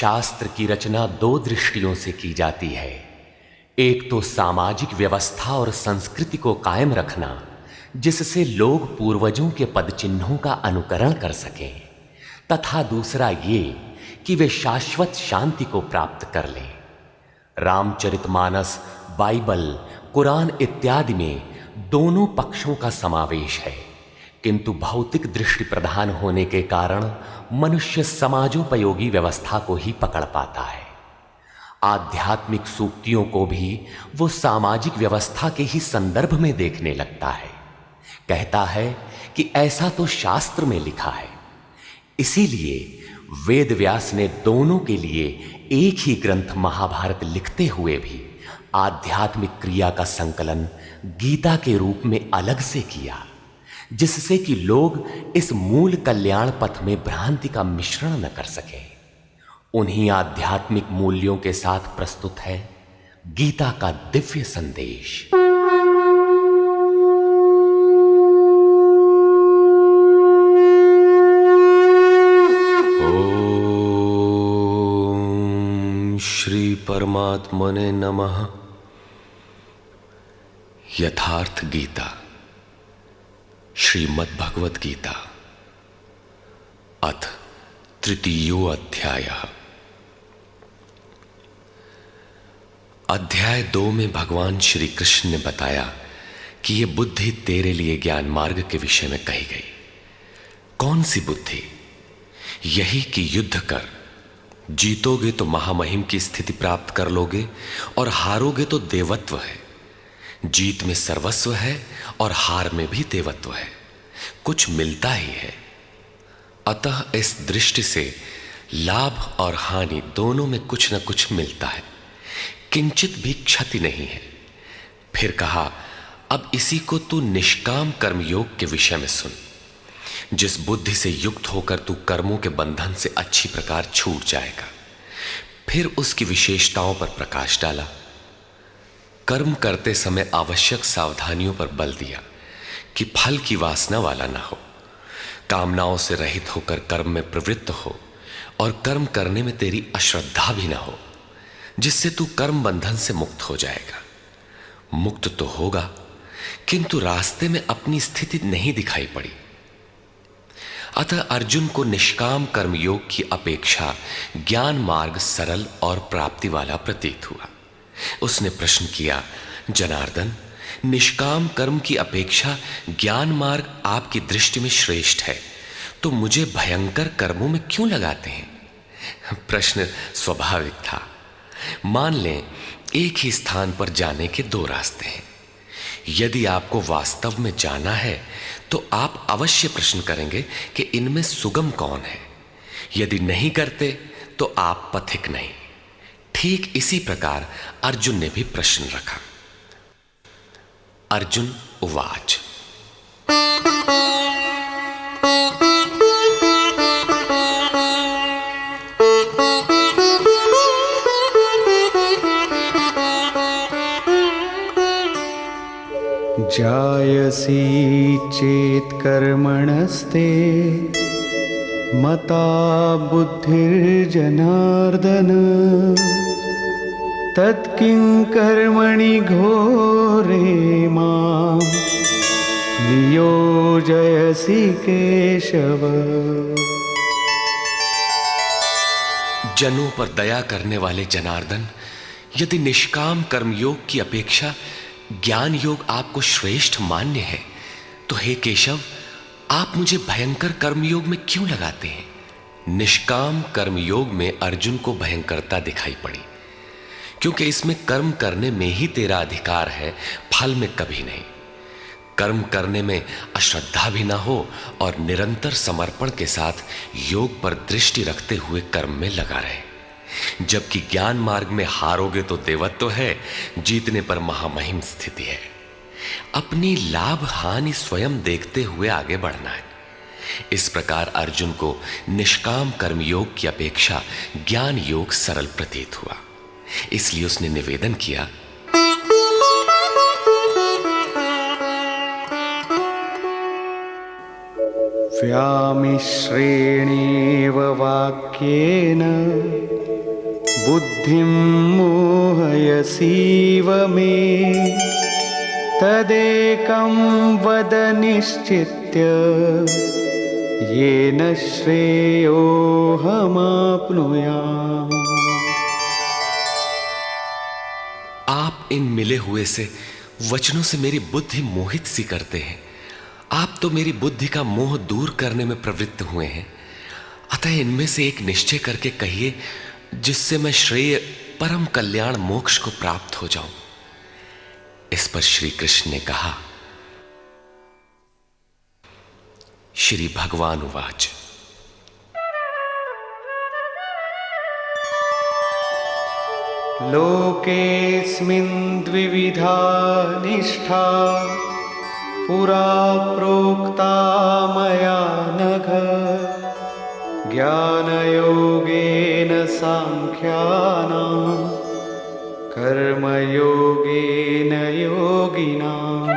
शास्त्र की रचना दो दृष्टियों से की जाती है। एक तो सामाजिक व्यवस्था और संस्कृति को कायम रखना, जिससे लोग पूर्वजों के पद चिन्हों का अनुकरण कर सकें, तथा दूसरा ये कि वे शाश्वत शांति को प्राप्त कर लें। रामचरितमानस, बाइबल, कुरान इत्यादि में दोनों पक्षों का समावेश है, किंतु भौतिक दृष्टि प्रधान होने के कारण मनुष्य समाजोपयोगी व्यवस्था को ही पकड़ पाता है। आध्यात्मिक सूक्तियों को भी वो सामाजिक व्यवस्था के ही संदर्भ में देखने लगता है। कहता है कि ऐसा तो शास्त्र में लिखा है। इसीलिए वेद व्यास ने दोनों के लिए एक ही ग्रंथ महाभारत लिखते हुए भी आध्यात्मिक क्रिया का संकलन गीता के रूप में अलग से किया, जिससे कि लोग इस मूल कल्याण पथ में भ्रांति का मिश्रण न कर सके। उन्हीं आध्यात्मिक मूल्यों के साथ प्रस्तुत है गीता का दिव्य संदेश। ओम श्री परमात्मने नमः। यथार्थ गीता, श्रीमद् भगवत गीता, अथ तृतीयो अध्यायः। अध्याय 2 में भगवान श्री कृष्ण ने बताया कि यह बुद्धि तेरे लिए ज्ञान मार्ग के विषय में कही गई। कौन सी बुद्धि? यही कि युद्ध कर, जीतोगे तो महामहिम की स्थिति प्राप्त कर लोगे और हारोगे तो देवत्व है। जीत में सर्वस्व है और हार में भी देवत्व है, कुछ मिलता ही है। अतः इस दृष्टि से लाभ और हानि दोनों में कुछ न कुछ मिलता है, किंचित भी क्षति नहीं है। फिर कहा, अब इसी को तू निष्काम कर्मयोग के विषय में सुन। जिस बुद्धि से युक्त होकर तू कर्मों के बंधन से अच्छी प्रकार छूट जाएगा। फिर उसकी विशेषताओं पर प्रकाश डाला। कर्म करते समय आवश्यक सावधानियों पर बल दिया कि फल की वासना वाला ना हो, कामनाओं से रहित होकर कर्म में प्रवृत्त हो और कर्म करने में तेरी अश्रद्धा भी ना हो, जिससे तू कर्म बंधन से मुक्त हो जाएगा। मुक्त तो होगा, किंतु रास्ते में अपनी स्थिति नहीं दिखाई पड़ी। अतः अर्जुन को निष्काम कर्मयोग की अपेक्षा ज्ञान मार्ग सरल और प्राप्ति वाला प्रतीत हुआ। उसने प्रश्न किया, जनार्दन, निष्काम कर्म की अपेक्षा ज्ञान मार्ग आपकी दृष्टि में श्रेष्ठ है, तो मुझे भयंकर कर्मों में क्यों लगाते हैं? प्रश्न स्वाभाविक था। मान लें एक ही स्थान पर जाने के दो रास्ते हैं। यदि आपको वास्तव में जाना है तो आप अवश्य प्रश्न करेंगे कि इनमें सुगम कौन है। यदि नहीं करते तो आप पथिक नहीं। ठीक इसी प्रकार अर्जुन ने भी प्रश्न रखा। अर्जुन उवाच, जायसी चेत कर्मणस्ते मता बुद्धिर्जनार्दन तत्किं कर्मणि घोरे मां नियोजयसि केशव। जनों पर दया करने वाले जनार्दन, यदि निष्काम कर्मयोग की अपेक्षा ज्ञान योग आपको श्रेष्ठ मान्य है, तो हे केशव, आप मुझे भयंकर कर्मयोग में क्यों लगाते हैं? निष्काम कर्मयोग में अर्जुन को भयंकरता दिखाई पड़ी, क्योंकि इसमें कर्म करने में ही तेरा अधिकार है, फल में कभी नहीं। कर्म करने में अश्रद्धा भी ना हो और निरंतर समर्पण के साथ योग पर दृष्टि रखते हुए कर्म में लगा रहे। जबकि ज्ञान मार्ग में हारोगे तो देवत्व है, जीतने पर महामहिम स्थिति है। अपनी लाभ हानि स्वयं देखते हुए आगे बढ़ना है। इस प्रकार अर्जुन को निष्काम कर्मयोग की अपेक्षा ज्ञान योग सरल प्रतीत हुआ। इसलिए उसने निवेदन किया, व्यामिश्रेणेव वाक्येन बुद्धिं मोहयसीव मे तदेकं वद निश्चित्य येन श्रेयोऽहमाप्नुयाम्। आप इन मिले हुए से वचनों से मेरी बुद्धि मोहित सी करते हैं। आप तो मेरी बुद्धि का मोह दूर करने में प्रवृत्त हुए हैं। अतः इनमें से एक निश्चय करके कहिए जिससे मैं श्रेय परम कल्याण मोक्ष को प्राप्त हो जाऊं। इस पर श्री कृष्ण ने कहा, श्री भगवान उवाच, लोकेऽस्मिन् द्विविधा निष्ठा पुरा प्रोक्ता मया नघ ज्ञानयोगेन सांख्यानां कर्मयोगेन योगिनाम्।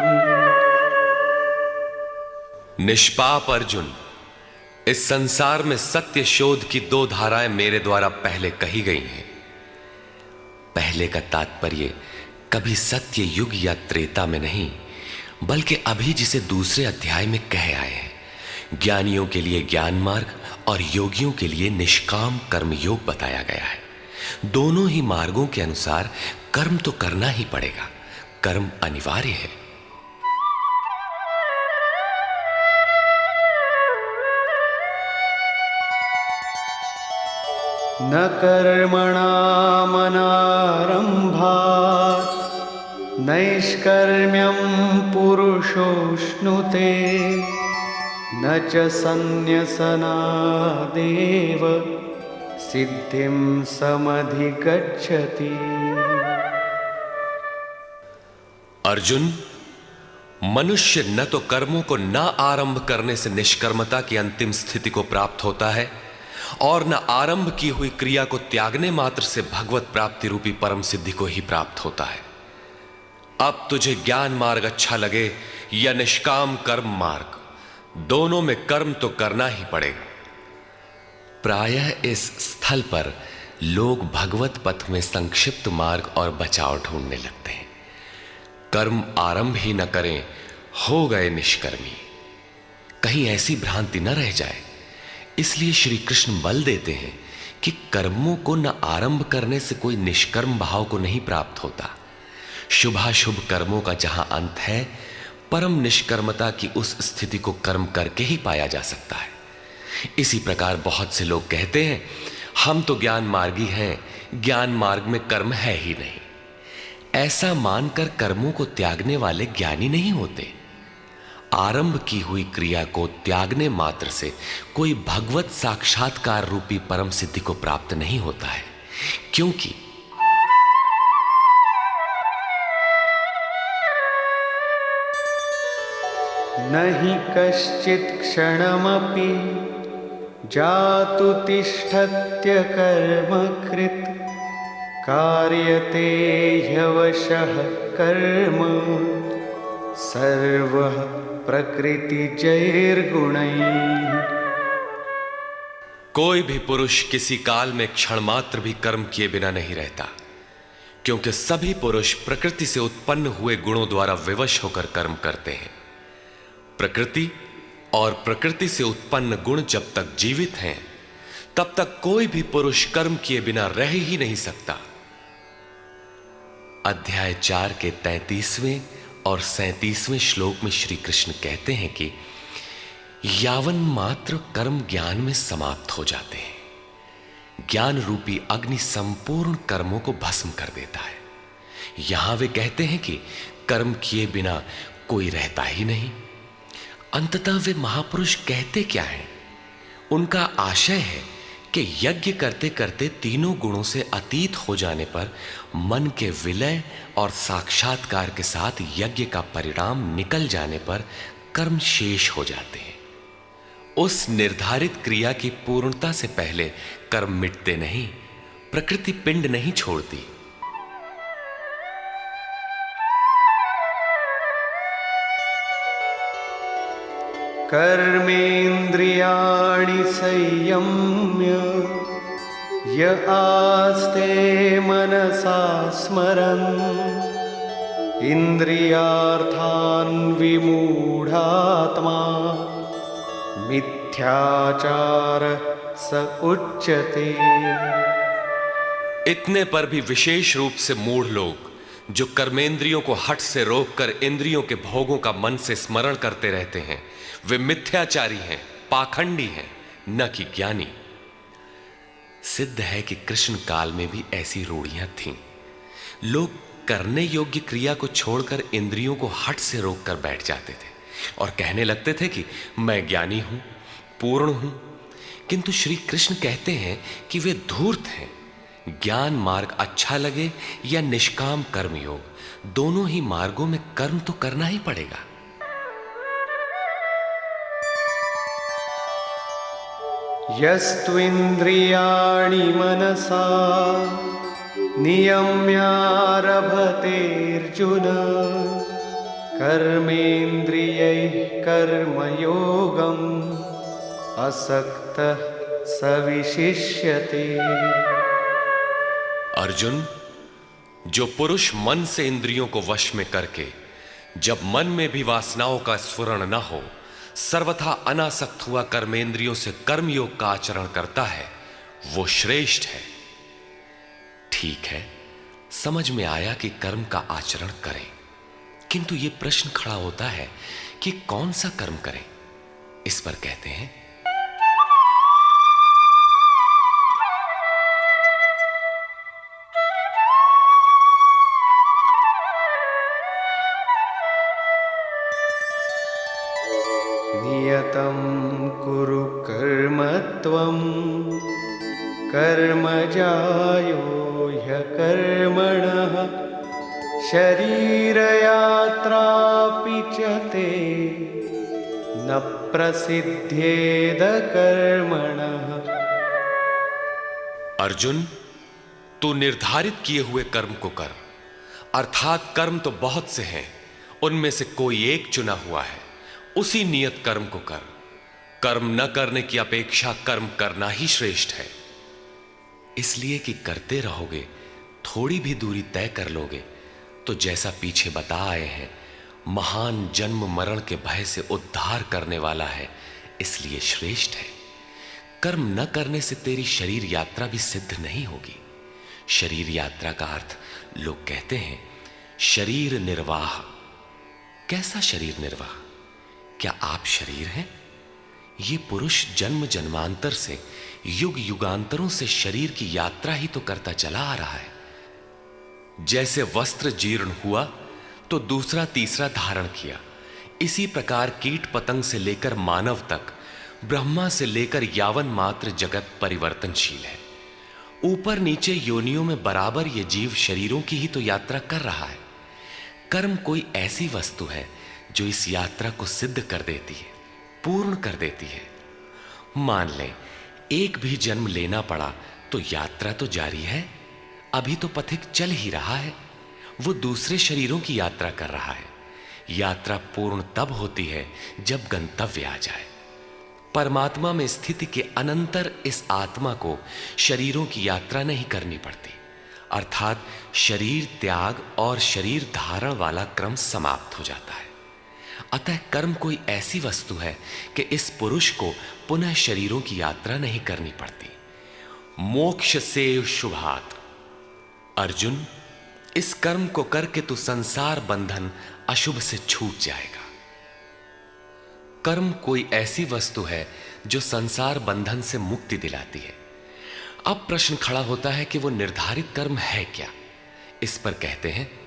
निष्पाप अर्जुन, इस संसार में सत्य शोध की दो धाराएं मेरे द्वारा पहले कही गई हैं। पहले का तात्पर्य कभी सत्य युग या त्रेता में नहीं, बल्कि अभी जिसे दूसरे अध्याय में कह आए हैं। ज्ञानियों के लिए ज्ञान मार्ग और योगियों के लिए निष्काम कर्म योग बताया गया है। दोनों ही मार्गों के अनुसार कर्म तो करना ही पड़ेगा, कर्म अनिवार्य है। न कर्मणामनारम्भात् नैष्कर्म्यं पुरुषोऽश्नुते न च सन्न्यसनादेव सिद्धिं समधिगच्छति। अर्जुन, मनुष्य न तो कर्मों को न आरंभ करने से निष्कर्मता की अंतिम स्थिति को प्राप्त होता है और न आरंभ की हुई क्रिया को त्यागने मात्र से भगवत प्राप्ति रूपी परम सिद्धि को ही प्राप्त होता है। अब तुझे ज्ञान मार्ग अच्छा लगे या निष्काम कर्म मार्ग, दोनों में कर्म तो करना ही पड़ेगा। प्रायः इस स्थल पर लोग भगवत पथ में संक्षिप्त मार्ग और बचाव ढूंढने लगते हैं। कर्म आरंभ ही न करें, हो गए निष्कर्मी। कहीं ऐसी भ्रांति न रह जाए, इसलिए श्री कृष्ण बल देते हैं कि कर्मों को न आरंभ करने से कोई निष्कर्म भाव को नहीं प्राप्त होता। शुभाशुभ कर्मों का जहां अंत है, परम निष्कर्मता की उस स्थिति को कर्म करके ही पाया जा सकता है। इसी प्रकार बहुत से लोग कहते हैं, हम तो ज्ञान मार्गी हैं, ज्ञान मार्ग में कर्म है ही नहीं। ऐसा मानकर कर्मों को त्यागने वाले ज्ञानी नहीं होते। आरंभ की हुई क्रिया को त्यागने मात्र से कोई भगवत साक्षात्कार रूपी परम सिद्धि को प्राप्त नहीं होता है, क्योंकि नहि कश्चित् क्षणमपि जातु तिष्ठत्य कर्मकृत् कार्यते ह्यवशः कर्म सर्वः प्रकृतिजैर्गुणैः। कोई भी पुरुष किसी काल में क्षण मात्र भी कर्म किए बिना नहीं रहता, क्योंकि सभी पुरुष प्रकृति से उत्पन्न हुए गुणों द्वारा विवश होकर कर्म करते हैं। प्रकृति और प्रकृति से उत्पन्न गुण जब तक जीवित हैं, तब तक कोई भी पुरुष कर्म किए बिना रह ही नहीं सकता। अध्याय 4 के 33वें और 37वें श्लोक में श्री कृष्ण कहते हैं कि यावन मात्र कर्म ज्ञान में समाप्त हो जाते हैं। ज्ञान रूपी अग्नि संपूर्ण कर्मों को भस्म कर देता है। यहां वे कहते हैं कि कर्म किए बिना कोई रहता ही नहीं। अंततः वे महापुरुष कहते क्या हैं? उनका आशय है कि यज्ञ करते करते तीनों गुणों से अतीत हो जाने पर मन के विलय और साक्षात्कार के साथ यज्ञ का परिणाम निकल जाने पर कर्म शेष हो जाते हैं। उस निर्धारित क्रिया की पूर्णता से पहले कर्म मिटते नहीं, प्रकृति पिंड नहीं छोड़ती। कर्मेन्द्रियाणि संयम्य य आस्ते मनसा स्मरन् इन्द्रियार्थान् विमूढात्मा मिथ्याचार स उच्यते। इतने पर भी विशेष रूप से मूढ़ लोग जो कर्मेंद्रियों को हठ से रोककर इंद्रियों के भोगों का मन से स्मरण करते रहते हैं, वे मिथ्याचारी हैं, पाखंडी हैं, न कि ज्ञानी। सिद्ध है कि कृष्ण काल में भी ऐसी रूढ़ियां थीं। लोग करने योग्य क्रिया को छोड़कर इंद्रियों को हठ से रोककर बैठ जाते थे और कहने लगते थे कि मैं ज्ञानी हूं, पूर्ण हूं। किंतु श्री कृष्ण कहते हैं कि वे धूर्त हैं। ज्ञान मार्ग अच्छा लगे या निष्काम कर्म योग, दोनों ही मार्गों में कर्म तो करना ही पड़ेगा। यस्त्विन्द्रियाणि मनसा नियम्यारभतेऽर्जुन कर्मेन्द्रियैः कर्मयोगम् असक्तः स विशिष्यते। अर्जुन, जो पुरुष मन से इंद्रियों को वश में करके जब मन में भी वासनाओं का स्फुरण न हो सर्वथा अनासक्त हुआ कर्मेंद्रियों से कर्मयोग का आचरण करता है, वो श्रेष्ठ है। ठीक है, समझ में आया कि कर्म का आचरण करें, किंतु यह प्रश्न खड़ा होता है कि कौन सा कर्म करें। इस पर कहते हैं, नियतं कुरु कर्म त्वं कर्मजायो ह्यकर्मणः शरीरयात्रापि च ते न प्रसिद्ध्येद कर्मणः। अर्जुन, तू निर्धारित किए हुए कर्म को कर, अर्थात कर्म तो बहुत से हैं, उनमें से कोई एक चुना हुआ है, उसी नियत कर्म को कर। कर्म न करने की अपेक्षा कर्म करना ही श्रेष्ठ है। इसलिए कि करते रहोगे, थोड़ी भी दूरी तय कर लोगे तो जैसा पीछे बता आए हैं, महान जन्म मरण के भय से उद्धार करने वाला है, इसलिए श्रेष्ठ है। कर्म न करने से तेरी शरीर यात्रा भी सिद्ध नहीं होगी। शरीर यात्रा का अर्थ लोग कहते हैं शरीर निर्वाह। कैसा शरीर निर्वाह? क्या आप शरीर हैं? ये पुरुष जन्म जन्मांतर से, युग युगांतरों से शरीर की यात्रा ही तो करता चला आ रहा है। जैसे वस्त्र जीर्ण हुआ तो दूसरा तीसरा धारण किया, इसी प्रकार कीट पतंग से लेकर मानव तक, ब्रह्मा से लेकर यावन मात्र जगत परिवर्तनशील है। ऊपर नीचे योनियों में बराबर ये जीव शरीरों की ही तो यात्रा कर रहा है। कर्म कोई ऐसी वस्तु है जो इस यात्रा को सिद्ध कर देती है, पूर्ण कर देती है। मान लें एक भी जन्म लेना पड़ा तो यात्रा तो जारी है, अभी तो पथिक चल ही रहा है, वो दूसरे शरीरों की यात्रा कर रहा है। यात्रा पूर्ण तब होती है जब गंतव्य आ जाए। परमात्मा में स्थिति के अनंतर इस आत्मा को शरीरों की यात्रा नहीं करनी पड़ती, अर्थात शरीर त्याग और शरीर धारण वाला क्रम समाप्त हो जाता है। अतः कर्म कोई ऐसी वस्तु है कि इस पुरुष को पुनः शरीरों की यात्रा नहीं करनी पड़ती। मोक्ष से शुभात। अर्जुन, इस कर्म को करके तू संसार बंधन अशुभ से छूट जाएगा। कर्म कोई ऐसी वस्तु है जो संसार बंधन से मुक्ति दिलाती है। अब प्रश्न खड़ा होता है कि वो निर्धारित कर्म है क्या? इस पर कहते हैं,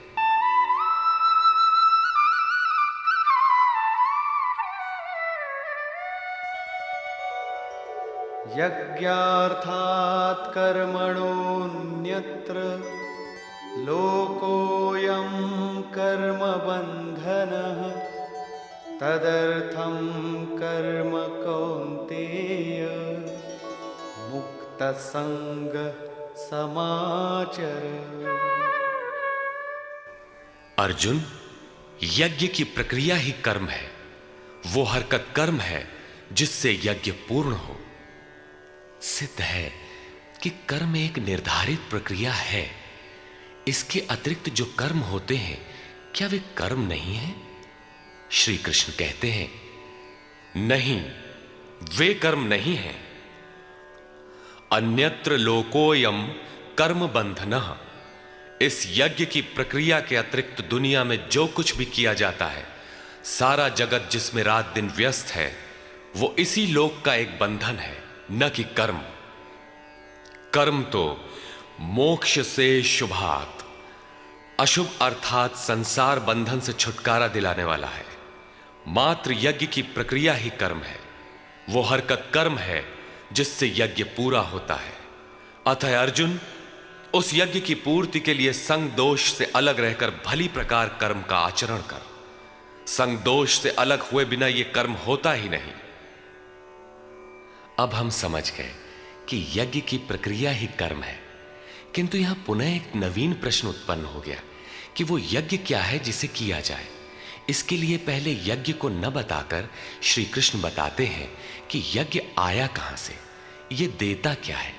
यज्ञार्थात् कर्मणोऽन्यत्र लोकोऽयं कर्मबन्धनः तदर्थं कर्म कौन्तेय मुक्तसंगः समाचर। अर्जुन, यज्ञ की प्रक्रिया ही कर्म है। वो हरकत कर्म है जिससे यज्ञ पूर्ण हो। सिद्ध है कि कर्म एक निर्धारित प्रक्रिया है, इसके अतिरिक्त जो कर्म होते हैं क्या वे कर्म नहीं है? श्री कृष्ण कहते हैं, नहीं, वे कर्म नहीं है। अन्यत्र लोकोयम कर्म बंधनः। इस यज्ञ की प्रक्रिया के अतिरिक्त दुनिया में जो कुछ भी किया जाता है, सारा जगत जिसमें रात दिन व्यस्त है, वो इसी लोक का एक बंधन है, न कि कर्म। कर्म तो मोक्ष से शुभात, अशुभ अर्थात संसार बंधन से छुटकारा दिलाने वाला है। मात्र यज्ञ की प्रक्रिया ही कर्म है। वो हरकत कर्म है जिससे यज्ञ पूरा होता है। अतः अर्जुन, उस यज्ञ की पूर्ति के लिए संग दोष से अलग रहकर भली प्रकार कर्म का आचरण कर। संग दोष से अलग हुए बिना यह कर्म होता ही नहीं। अब हम समझ गए कि यज्ञ की प्रक्रिया ही कर्म है, किंतु यहां पुनः एक नवीन प्रश्न उत्पन्न हो गया कि वो यज्ञ क्या है जिसे किया जाए। इसके लिए पहले यज्ञ को न बताकर श्री कृष्ण बताते हैं कि यज्ञ आया कहां से, ये देता क्या है।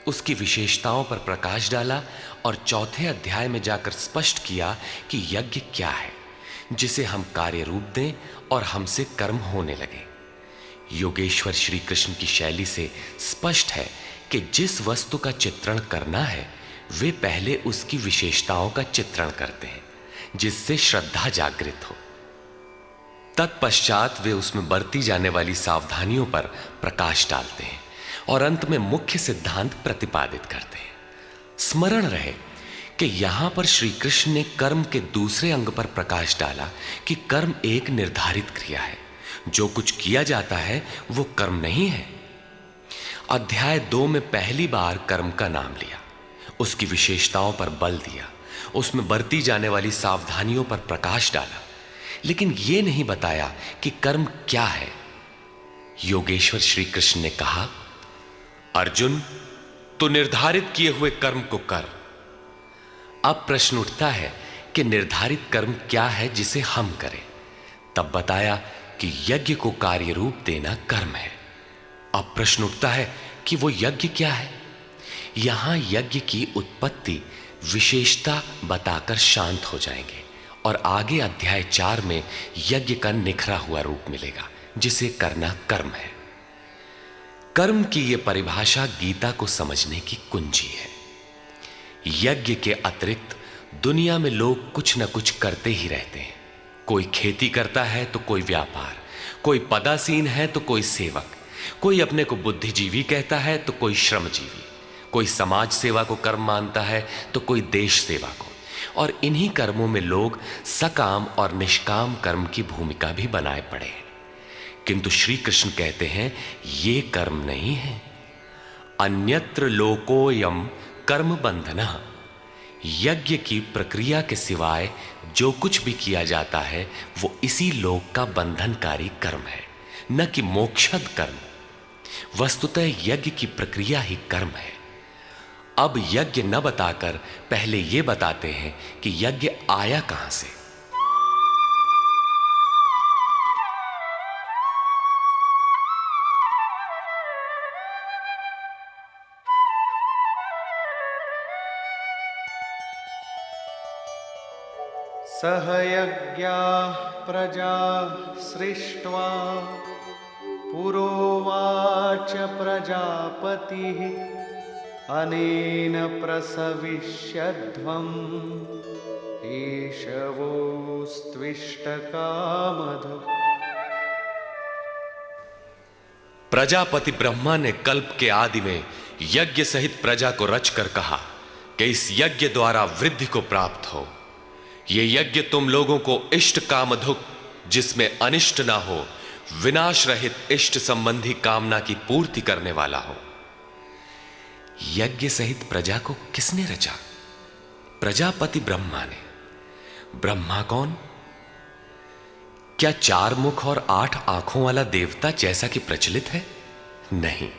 उसकी विशेषताओं पर प्रकाश डाला और चौथे अध्याय में जाकर स्पष्ट किया कि यज्ञ क्या है जिसे हम कार्य रूप दें और हमसे कर्म होने लगे। योगेश्वर श्री कृष्ण की शैली से स्पष्ट है कि जिस वस्तु का चित्रण करना है वे पहले उसकी विशेषताओं का चित्रण करते हैं, जिससे श्रद्धा जागृत हो। तत्पश्चात वे उसमें बरती जाने वाली सावधानियों पर प्रकाश डालते हैं और अंत में मुख्य सिद्धांत प्रतिपादित करते हैं। स्मरण रहे कि यहां पर श्री कृष्ण ने कर्म के दूसरे अंग पर प्रकाश डाला कि कर्म एक निर्धारित क्रिया है। जो कुछ किया जाता है वो कर्म नहीं है। अध्याय 2 में पहली बार कर्म का नाम लिया, उसकी विशेषताओं पर बल दिया, उसमें बरती जाने वाली सावधानियों पर प्रकाश डाला, लेकिन यह नहीं बताया कि कर्म क्या है। योगेश्वर श्री कृष्ण ने कहा, अर्जुन, तू निर्धारित किए हुए कर्म को कर। अब प्रश्न उठता है कि निर्धारित कर्म क्या है जिसे हम करें। तब बताया कि यज्ञ को कार्य रूप देना कर्म है। अब प्रश्न उठता है कि वो यज्ञ क्या है। यहां यज्ञ की उत्पत्ति विशेषता बताकर शांत हो जाएंगे और आगे अध्याय 4 में यज्ञ का निखरा हुआ रूप मिलेगा जिसे करना कर्म है। कर्म की यह परिभाषा गीता को समझने की कुंजी है। यज्ञ के अतिरिक्त दुनिया में लोग कुछ न कुछ करते ही रहते हैं। कोई खेती करता है तो कोई व्यापार, कोई पदासीन है तो कोई सेवक, कोई अपने को बुद्धिजीवी कहता है तो कोई श्रमजीवी, कोई समाज सेवा को कर्म मानता है तो कोई देश सेवा को। और इन्हीं कर्मों में लोग सकाम और निष्काम कर्म की भूमिका भी बनाए पड़े हैं। किंतु श्री कृष्ण कहते हैं ये कर्म नहीं है। अन्यत्र लोकोयम कर्म बंधनः। यज्ञ की प्रक्रिया के सिवाय जो कुछ भी किया जाता है वो इसी लोक का बंधनकारी कर्म है, न कि मोक्षद कर्म। वस्तुतः यज्ञ की प्रक्रिया ही कर्म है। अब यज्ञ न बताकर पहले यह बताते हैं कि यज्ञ आया कहां से। सह यज्ञाः प्रजा सृष्ट्वा पुरोवाच प्रजापतिः अनेन प्रसविष्यध्वम् एषवोस्त्विष्टकामधुक्। प्रजापति ब्रह्मा ने कल्प के आदि में यज्ञ सहित प्रजा को रचकर कहा कि इस यज्ञ द्वारा वृद्धि को प्राप्त हो। ये यज्ञ तुम लोगों को इष्ट कामधुक, जिसमें अनिष्ट ना हो, विनाश रहित इष्ट संबंधी कामना की पूर्ति करने वाला हो। यज्ञ सहित प्रजा को किसने रचा? प्रजापति ब्रह्मा ने। ब्रह्मा कौन? क्या 4 मुख और 8 आंखों वाला देवता जैसा कि प्रचलित है? नहीं।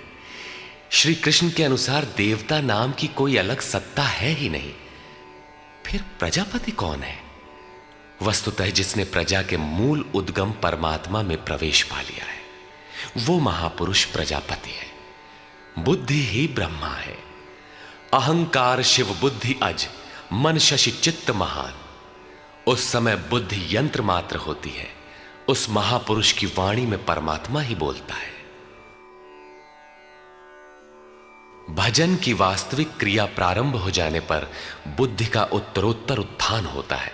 श्री कृष्ण के अनुसार देवता नाम की कोई अलग सत्ता है ही नहीं। फिर प्रजापति कौन है? वस्तुतः जिसने प्रजा के मूल उद्गम परमात्मा में प्रवेश पा लिया है, वो महापुरुष प्रजापति है। बुद्धि ही ब्रह्मा है। अहंकार शिव बुद्धि अज, मन शशि चित्त महान। उस समय बुद्धि यंत्र मात्र होती है, उस महापुरुष की वाणी में परमात्मा ही बोलता है। भजन की वास्तविक क्रिया प्रारंभ हो जाने पर बुद्धि का उत्तरोत्तर उत्थान होता है।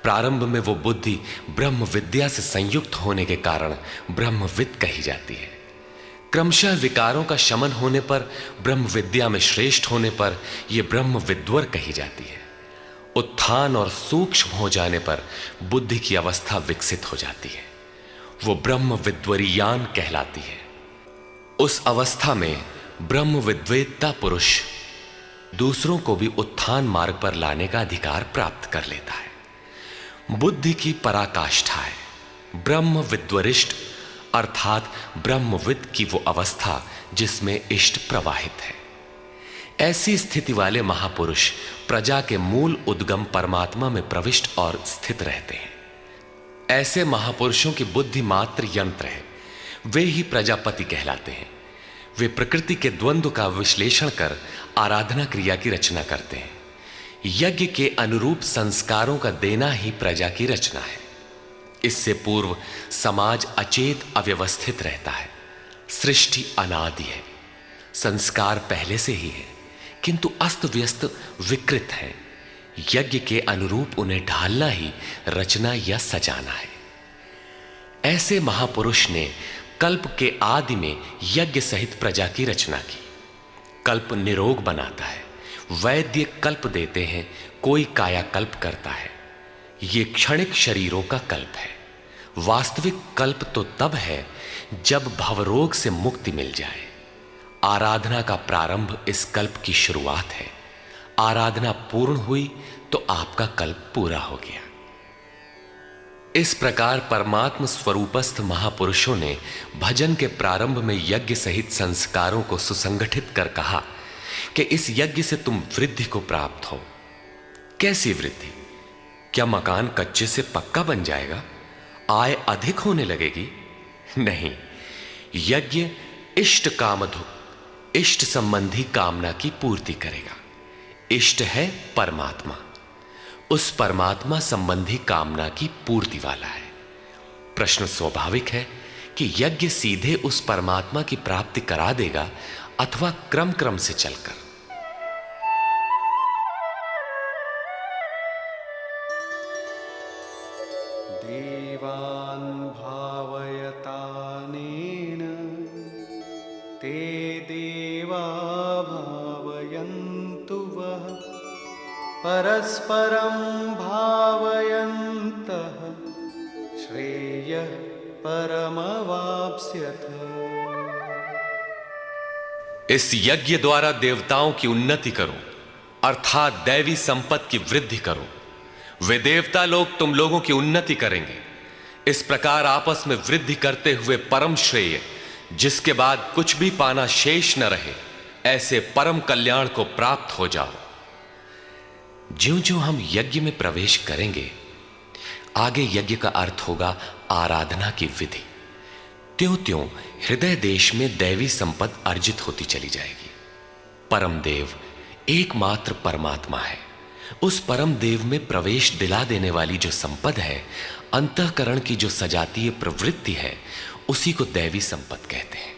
प्रारंभ में वो बुद्धि ब्रह्म विद्या से संयुक्त होने के कारण ब्रह्मविद कही जाती है। क्रमशः विकारों का शमन होने पर, ब्रह्म विद्या में श्रेष्ठ होने पर यह ब्रह्म विद्वर कही जाती है। उत्थान और सूक्ष्म हो जाने पर बुद्धि की अवस्था विकसित हो जाती है, वो ब्रह्म विद्वरीयान कहलाती है। उस अवस्था में ब्रह्म विद्वेत्ता पुरुष दूसरों को भी उत्थान मार्ग पर लाने का अधिकार प्राप्त कर लेता है। बुद्धि की पराकाष्ठा है ब्रह्म विद्वरिष्ट, अर्थात ब्रह्मविद की वो अवस्था जिसमें इष्ट प्रवाहित है। ऐसी स्थिति वाले महापुरुष प्रजा के मूल उद्गम परमात्मा में प्रविष्ट और स्थित रहते हैं। ऐसे महापुरुषों की बुद्धि मात्र यंत्र है, वे ही प्रजापति कहलाते हैं। वे प्रकृति के द्वंद्व का विश्लेषण कर आराधना क्रिया की रचना करते हैं। यज्ञ के अनुरूप संस्कारों का देना ही प्रजा की रचना है। इससे पूर्व समाज अचेत अव्यवस्थित रहता है। सृष्टि अनादि है, संस्कार पहले से ही है, किंतु अस्त व्यस्त विकृत है। यज्ञ के अनुरूप उन्हें ढालना ही रचना या सजाना है। ऐसे महापुरुष ने कल्प के आदि में यज्ञ सहित प्रजा की रचना की। कल्प निरोग बनाता है, वैद्य कल्प देते हैं, कोई कायाकल्प करता है। ये क्षणिक शरीरों का कल्प है। वास्तविक कल्प तो तब है जब भवरोग से मुक्ति मिल जाए। आराधना का प्रारंभ इस कल्प की शुरुआत है। आराधना पूर्ण हुई तो आपका कल्प पूरा हो गया। इस प्रकार परमात्म स्वरूपस्थ महापुरुषों ने भजन के प्रारंभ में यज्ञ सहित संस्कारों को सुसंगठित कर कहा कि इस यज्ञ से तुम वृद्धि को प्राप्त हो। कैसी वृद्धि? क्या मकान कच्चे से पक्का बन जाएगा? आय अधिक होने लगेगी? नहीं, यज्ञ इष्ट कामधुक, इष्ट संबंधी कामना की पूर्ति करेगा। इष्ट है परमात्मा, उस परमात्मा संबंधी कामना की पूर्ति वाला है। प्रश्न स्वाभाविक है कि यज्ञ सीधे उस परमात्मा की प्राप्ति करा देगा अथवा क्रम क्रम से चलकर। देवान् भावयतानेन ते देवा भावयन्तु वः परस्परं भावयन्तः श्रेयः परमवाप्स्यथ। इस यज्ञ द्वारा देवताओं की उन्नति करो, अर्थात दैवी संपत्ति की वृद्धि करो। वे देवता लोग तुम लोगों की उन्नति करेंगे। इस प्रकार आपस में वृद्धि करते हुए परम श्रेय, जिसके बाद कुछ भी पाना शेष न रहे, ऐसे परम कल्याण को प्राप्त हो जाओ। ज्यों ज्यों हम यज्ञ में प्रवेश करेंगे, आगे यज्ञ का अर्थ होगा आराधना की विधि। त्यों त्यों हृदय देश में दैवी संपत्ति अर्जित होती चली जाएगी। परम देव एकमात्र परमात्मा है। उस परम देव में प्रवेश दिला देने वाली जो संपद है, अंतःकरण की जो सजातीय प्रवृत्ति है, उसी को दैवी संपत्ति कहते हैं।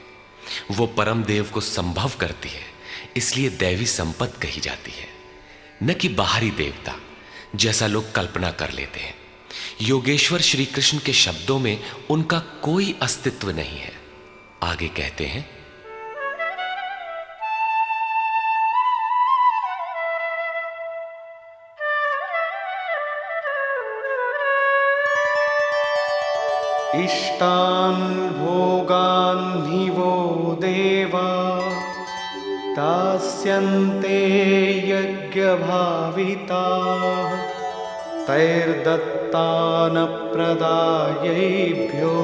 वो परम देव को संभव करती है, इसलिए दैवी संपत्ति कही जाती है, न कि बाहरी देवता जैसा लोग कल्पना कर लेते हैं। योगेश्वर श्री कृष्ण के शब्दों में उनका कोई अस्तित्व नहीं है। आगे कहते हैं, इष्टान् भोगान् हि वो देवा दास्यन्ते यज्ञभाविताः तैर्दत्तान् प्रदायैभ्यो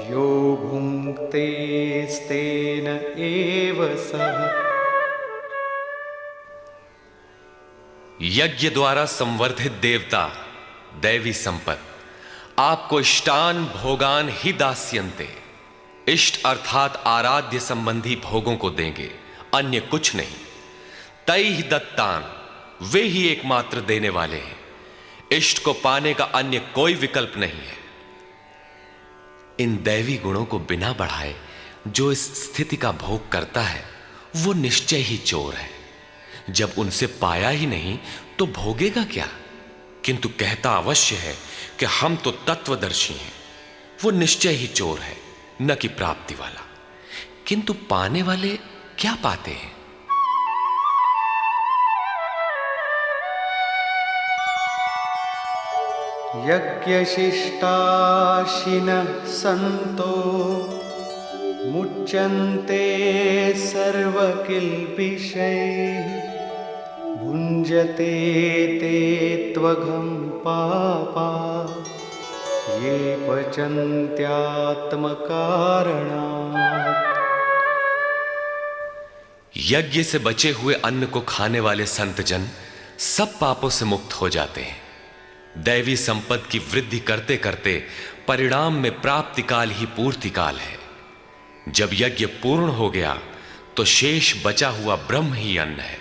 यो भुङ्क्तेस्तेन एव सः। यज्ञ द्वारा संवर्धित देवता दैवी संपत्ति आपको इष्टान भोगान ही दास्यन्ते, इष्ट अर्थात आराध्य संबंधी भोगों को देंगे, अन्य कुछ नहीं। तैहि दत्तान, वे ही एकमात्र देने वाले हैं। इष्ट को पाने का अन्य कोई विकल्प नहीं है। इन दैवी गुणों को बिना बढ़ाए जो इस स्थिति का भोग करता है वो निश्चय ही चोर है। जब उनसे पाया ही नहीं तो भोगेगा क्या? किंतु कहता अवश्य है कि हम तो तत्वदर्शी हैं। वो निश्चय ही चोर है, न कि प्राप्ति वाला। किंतु पाने वाले क्या पाते हैं? यज्ञशिष्टाशिनः सन्तो मुच्यन्ते सर्वकिल्बिषैः भुञ्जते ते त्वघं पापा ये पचन्त्यात्मकारणात्। यज्ञ से बचे हुए अन्न को खाने वाले संत जन सब पापों से मुक्त हो जाते हैं। दैवी संपत्ति की वृद्धि करते करते परिणाम में प्राप्ति काल ही पूर्ति काल है। जब यज्ञ पूर्ण हो गया तो शेष बचा हुआ ब्रह्म ही अन्न है।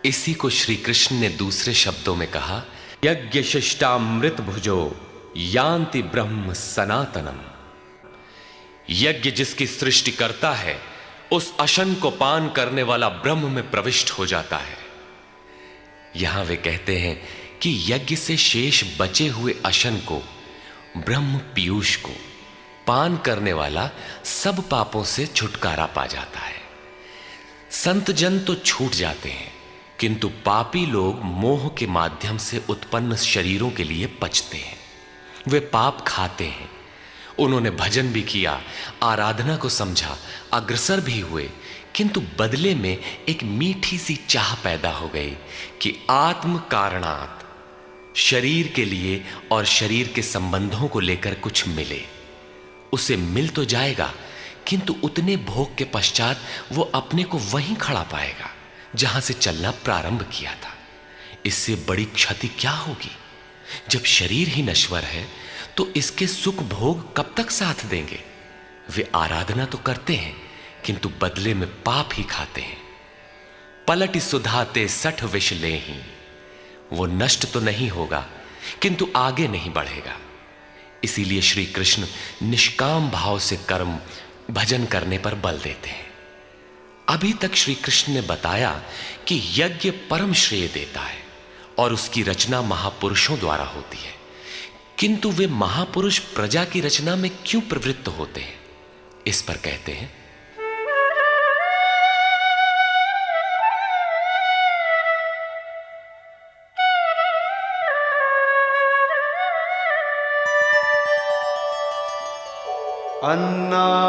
इसी को श्री कृष्ण ने दूसरे शब्दों में कहा, यज्ञ शिष्टामृत भुजो यान्ति ब्रह्म सनातनम। यज्ञ जिसकी सृष्टि करता है उस अशन को पान करने वाला ब्रह्म में प्रविष्ट हो जाता है। यहां वे कहते हैं कि यज्ञ से शेष बचे हुए अशन को, ब्रह्म पीयूष को पान करने वाला सब पापों से छुटकारा पा जाता है। संत जन तो छूट जाते हैं, किंतु पापी लोग मोह के माध्यम से उत्पन्न शरीरों के लिए पचते हैं। वे पाप खाते हैं। उन्होंने भजन भी किया, आराधना को समझा, अग्रसर भी हुए, किंतु बदले में एक मीठी सी चाह पैदा हो गई कि आत्म कारणात्, शरीर के लिए और शरीर के संबंधों को लेकर कुछ मिले। उसे मिल तो जाएगा, किंतु उतने भोग के पश्चात वो अपने को वहीं खड़ा पाएगा जहां से चलना प्रारंभ किया था। इससे बड़ी क्षति क्या होगी? जब शरीर ही नश्वर है तो इसके सुख भोग कब तक साथ देंगे? वे आराधना तो करते हैं, किंतु बदले में पाप ही खाते हैं। पलटि सुधाते सठ विष लेहि, वो नष्ट तो नहीं होगा किंतु आगे नहीं बढ़ेगा। इसीलिए श्री कृष्ण निष्काम भाव से कर्म भजन करने पर बल देते हैं। अभी तक श्री कृष्ण ने बताया कि यज्ञ परम श्रेय देता है और उसकी रचना महापुरुषों द्वारा होती है, किंतु वे महापुरुष प्रजा की रचना में क्यों प्रवृत्त होते हैं? इस पर कहते हैं,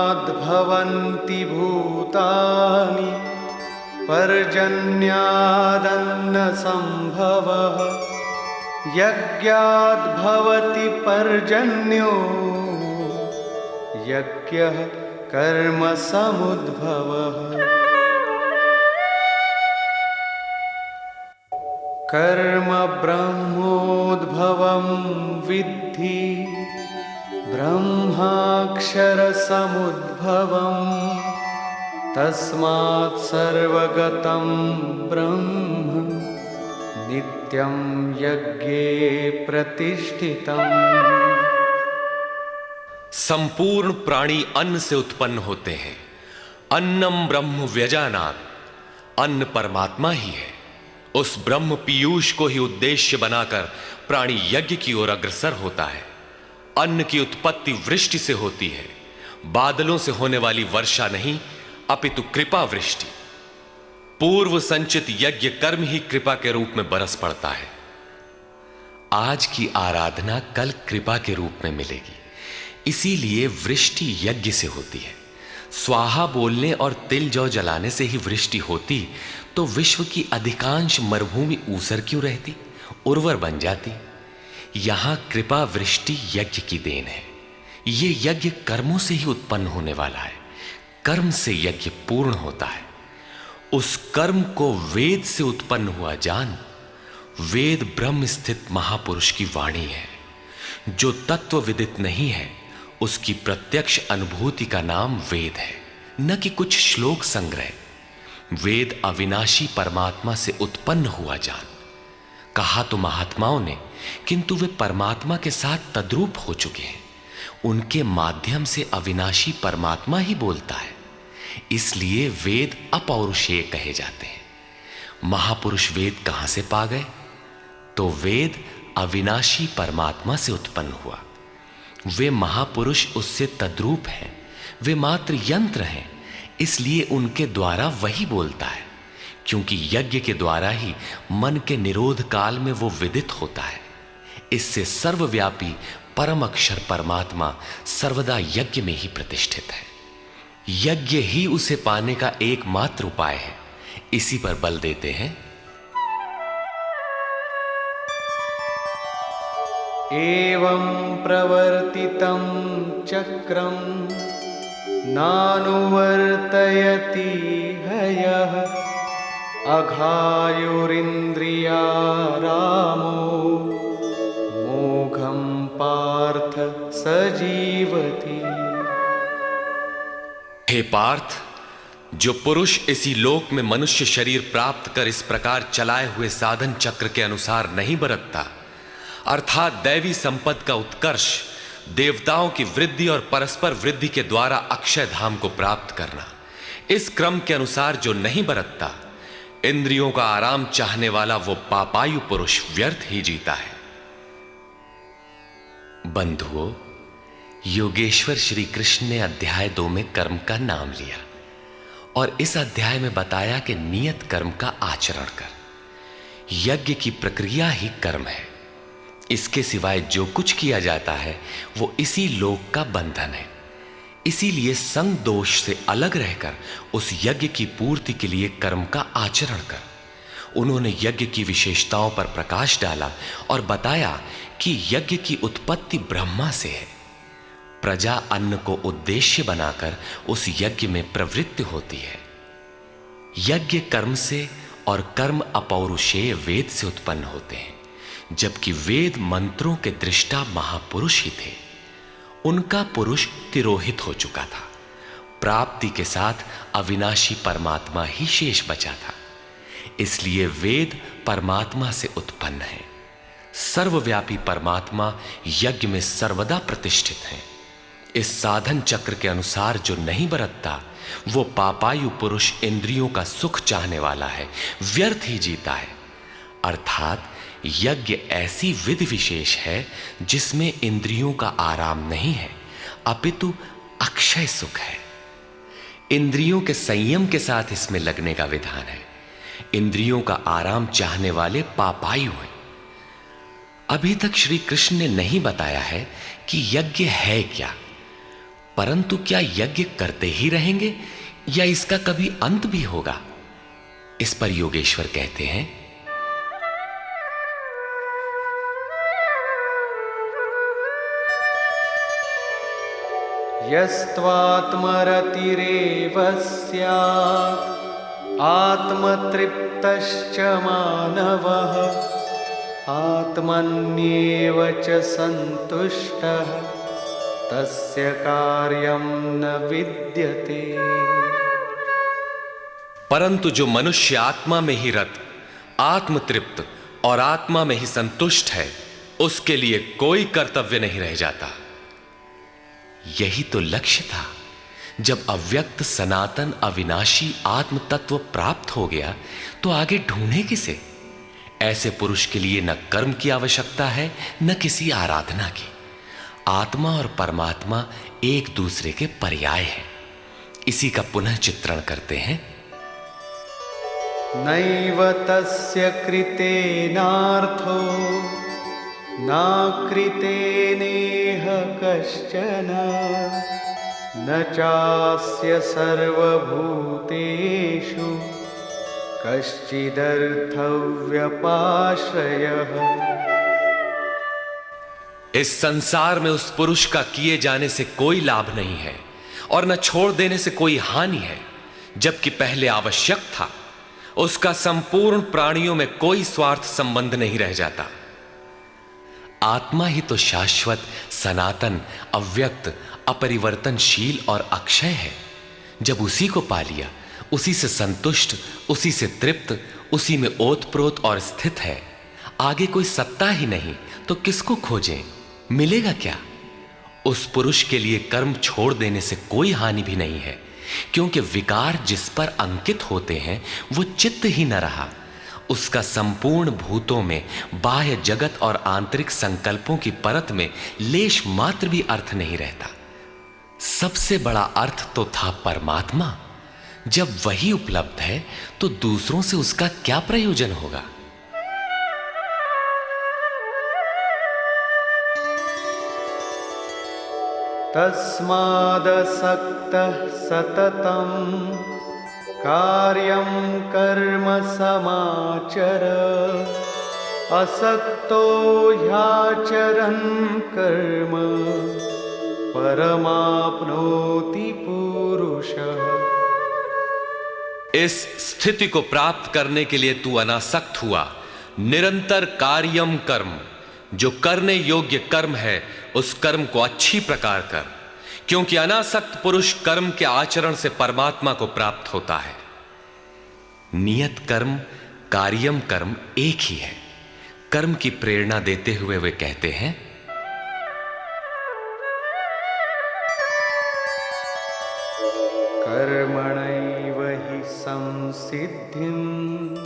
अन्नाद्भवन्ति भूतानि पर्जन्यादन्नसम्भवः यज्ञाद्भवति पर्जन्यो यज्ञः कर्म समुद्भवः। कर्म ब्रह्मोद्भवं विद्धि ब्रह्माक्षर समुद्भवम् तस्मात् सर्वगतं ब्रह्म नित्यं यज्ञे प्रतिष्ठितम्। संपूर्ण प्राणी अन्न से उत्पन्न होते हैं। अन्नम ब्रह्म व्यजानात्, अन्न परमात्मा ही है। उस ब्रह्म पीयूष को ही उद्देश्य बनाकर प्राणी यज्ञ की ओर अग्रसर होता है। अन्न की उत्पत्ति वृष्टि से होती है, बादलों से होने वाली वर्षा नहीं अपितु कृपा वृष्टि। पूर्व संचित यज्ञ कर्म ही कृपा के रूप में बरस पड़ता है। आज की आराधना कल कृपा के रूप में मिलेगी, इसीलिए वृष्टि यज्ञ से होती है। स्वाहा बोलने और तिल जौ जलाने से ही वृष्टि होती तो विश्व की अधिकांश मरुभूमि ऊसर क्यों रहती, उर्वर बन जाती। यहां कृपा वृष्टि यज्ञ की देन है। ये यज्ञ कर्मों से ही उत्पन्न होने वाला है। कर्म से यज्ञ पूर्ण होता है। उस कर्म को वेद से उत्पन्न हुआ जान। वेद ब्रह्म स्थित महापुरुष की वाणी है। जो तत्व विदित नहीं है उसकी प्रत्यक्ष अनुभूति का नाम वेद है, न कि कुछ श्लोक संग्रह। वेद अविनाशी परमात्मा से उत्पन्न हुआ जान। कहा तो महात्माओं ने, किंतु वे परमात्मा के साथ तद्रूप हो चुके हैं। उनके माध्यम से अविनाशी परमात्मा ही बोलता है, इसलिए वेद अपौरुषेय कहे जाते हैं। महापुरुष वेद कहां से पा गए? तो वेद अविनाशी परमात्मा से उत्पन्न हुआ। वे महापुरुष उससे तद्रूप हैं, वे मात्र यंत्र हैं, इसलिए उनके द्वारा वही बोलता है, क्योंकि यज्ञ के द्वारा ही मन के निरोध काल में वो विदित होता है। इससे सर्वव्यापी परम अक्षर परमात्मा सर्वदा यज्ञ में ही प्रतिष्ठित है। यज्ञ ही उसे पाने का एकमात्र उपाय है। इसी पर बल देते हैं। एवं प्रवर्तितं चक्रं नानुवर्तयति हयः अघायुरिन्द्रियारामो मोघं पार्थ सजीवति। हे पार्थ, जो पुरुष इसी लोक में मनुष्य शरीर प्राप्त कर इस प्रकार चलाए हुए साधन चक्र के अनुसार नहीं बरतता, अर्थात दैवी संपत्ति का उत्कर्ष, देवताओं की वृद्धि और परस्पर वृद्धि के द्वारा अक्षय धाम को प्राप्त करना, इस क्रम के अनुसार जो नहीं बरतता, इंद्रियों का आराम चाहने वाला वो पापायु पुरुष व्यर्थ ही जीता है। बंधुओं, योगेश्वर श्री कृष्ण ने अध्याय 2 में कर्म का नाम लिया और इस अध्याय में बताया कि नियत कर्म का आचरण कर। यज्ञ की प्रक्रिया ही कर्म है। इसके सिवाय जो कुछ किया जाता है वो इसी लोक का बंधन है। इसीलिए संग दोष से अलग रहकर उस यज्ञ की पूर्ति के लिए कर्म का आचरण कर। उन्होंने यज्ञ की विशेषताओं पर प्रकाश डाला और बताया कि यज्ञ की उत्पत्ति ब्रह्मा से है। प्रजा अन्न को उद्देश्य बनाकर उस यज्ञ में प्रवृत्ति होती है। यज्ञ कर्म से और कर्म अपौरुषेय वेद से उत्पन्न होते हैं, जबकि वेद मंत्रों के दृष्टा महापुरुष ही थे। उनका पुरुष तिरोहित हो चुका था। प्राप्ति के साथ अविनाशी परमात्मा ही शेष बचा था। इसलिए वेद परमात्मा से उत्पन्न है। सर्वव्यापी परमात्मा यज्ञ में सर्वदा प्रतिष्ठित है। इस साधन चक्र के अनुसार जो नहीं बरतता, वो पापायु पुरुष इंद्रियों का सुख चाहने वाला है, व्यर्थ ही जीता है। अर्थात यज्ञ ऐसी विधि विशेष है जिसमें इंद्रियों का आराम नहीं है, अपितु अक्षय सुख है। इंद्रियों के संयम के साथ इसमें लगने का विधान है। इंद्रियों का आराम चाहने वाले पापायु हैं। अभी तक श्री कृष्ण ने नहीं बताया है कि यज्ञ है क्या, परंतु क्या यज्ञ करते ही रहेंगे या इसका कभी अंत भी होगा? इस पर योगेश्वर कहते हैं, यस्त्वात्मरतिरेव स्यात् आत्मतृप्तश्च मानवः आत्मन्येव च सन्तुष्टः तस्य कार्यं न विद्यते। परंतु जो मनुष्य आत्मा में ही रत, आत्मतृप्त और आत्मा में ही संतुष्ट है, उसके लिए कोई कर्तव्य नहीं रह जाता। यही तो लक्ष्य था। जब अव्यक्त सनातन अविनाशी आत्म तत्व प्राप्त हो गया तो आगे ढूंढे किसे? ऐसे पुरुष के लिए न कर्म की आवश्यकता है न किसी आराधना की। आत्मा और परमात्मा एक दूसरे के पर्याय हैं। इसी का पुनः चित्रण करते हैं। नैव तस्य कृतेनार्थो न कृतेनेह कश्चन न चास्य सर्वभूतेषु कश्चिदर्थव्यपाश्रयः। इस संसार में उस पुरुष का किए जाने से कोई लाभ नहीं है और न छोड़ देने से कोई हानि है। जबकि पहले आवश्यक था, उसका संपूर्ण प्राणियों में कोई स्वार्थ संबंध नहीं रह जाता। आत्मा ही तो शाश्वत, सनातन, अव्यक्त, अपरिवर्तनशील और अक्षय है। जब उसी को पा लिया, उसी से संतुष्ट, उसी से तृप्त, उसी में ओतप्रोत और स्थित है, आगे कोई सत्ता ही नहीं, तो किसको खोजें? मिलेगा क्या? उस पुरुष के लिए कर्म छोड़ देने से कोई हानि भी नहीं है, क्योंकि विकार जिस पर अंकित होते हैं वो चित्त ही न रहा। उसका संपूर्ण भूतों में, बाह्य जगत और आंतरिक संकल्पों की परत में लेश मात्र भी अर्थ नहीं रहता। सबसे बड़ा अर्थ तो था परमात्मा। जब वही उपलब्ध है तो दूसरों से उसका क्या प्रयोजन होगा? तस्मादसक्तः सततं कार्यं कर्म समाचर, असक्तो ह्याचरन् कर्म परमाप्नोति पुरुषः। इस स्थिति को प्राप्त करने के लिए तू अनासक्त हुआ। निरंतर कार्यम कर्म, जो करने योग्य कर्म है उस कर्म को अच्छी प्रकार कर, क्योंकि अनासक्त पुरुष कर्म के आचरण से परमात्मा को प्राप्त होता है। नियत कर्म, कार्यम कर्म एक ही है। कर्म की प्रेरणा देते हुए वे कहते हैं, कर्मणैव हि संसिद्धिम्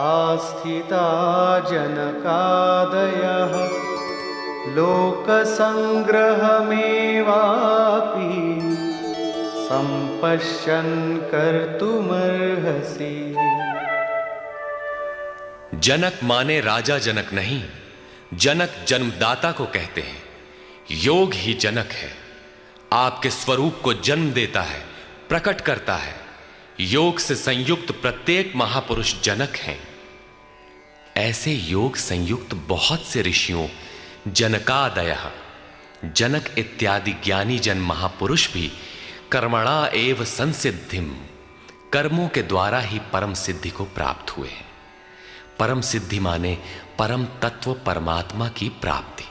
आस्थिता जनकादयः, लोकसंग्रहमेवापि संपश्यन् कर्तुमर्हसि। जनक माने राजा जनक नहीं, जनक जन्मदाता को कहते हैं। योग ही जनक है, आपके स्वरूप को जन्म देता है, प्रकट करता है। योग से संयुक्त प्रत्येक महापुरुष जनक हैं। ऐसे योग संयुक्त बहुत से ऋषियों, जनकादयः, जनक इत्यादि ज्ञानी जन महापुरुष भी कर्मणा एव संसिद्धिम, कर्मों के द्वारा ही परम सिद्धि को प्राप्त हुए हैं। परम सिद्धि माने परम तत्व परमात्मा की प्राप्ति।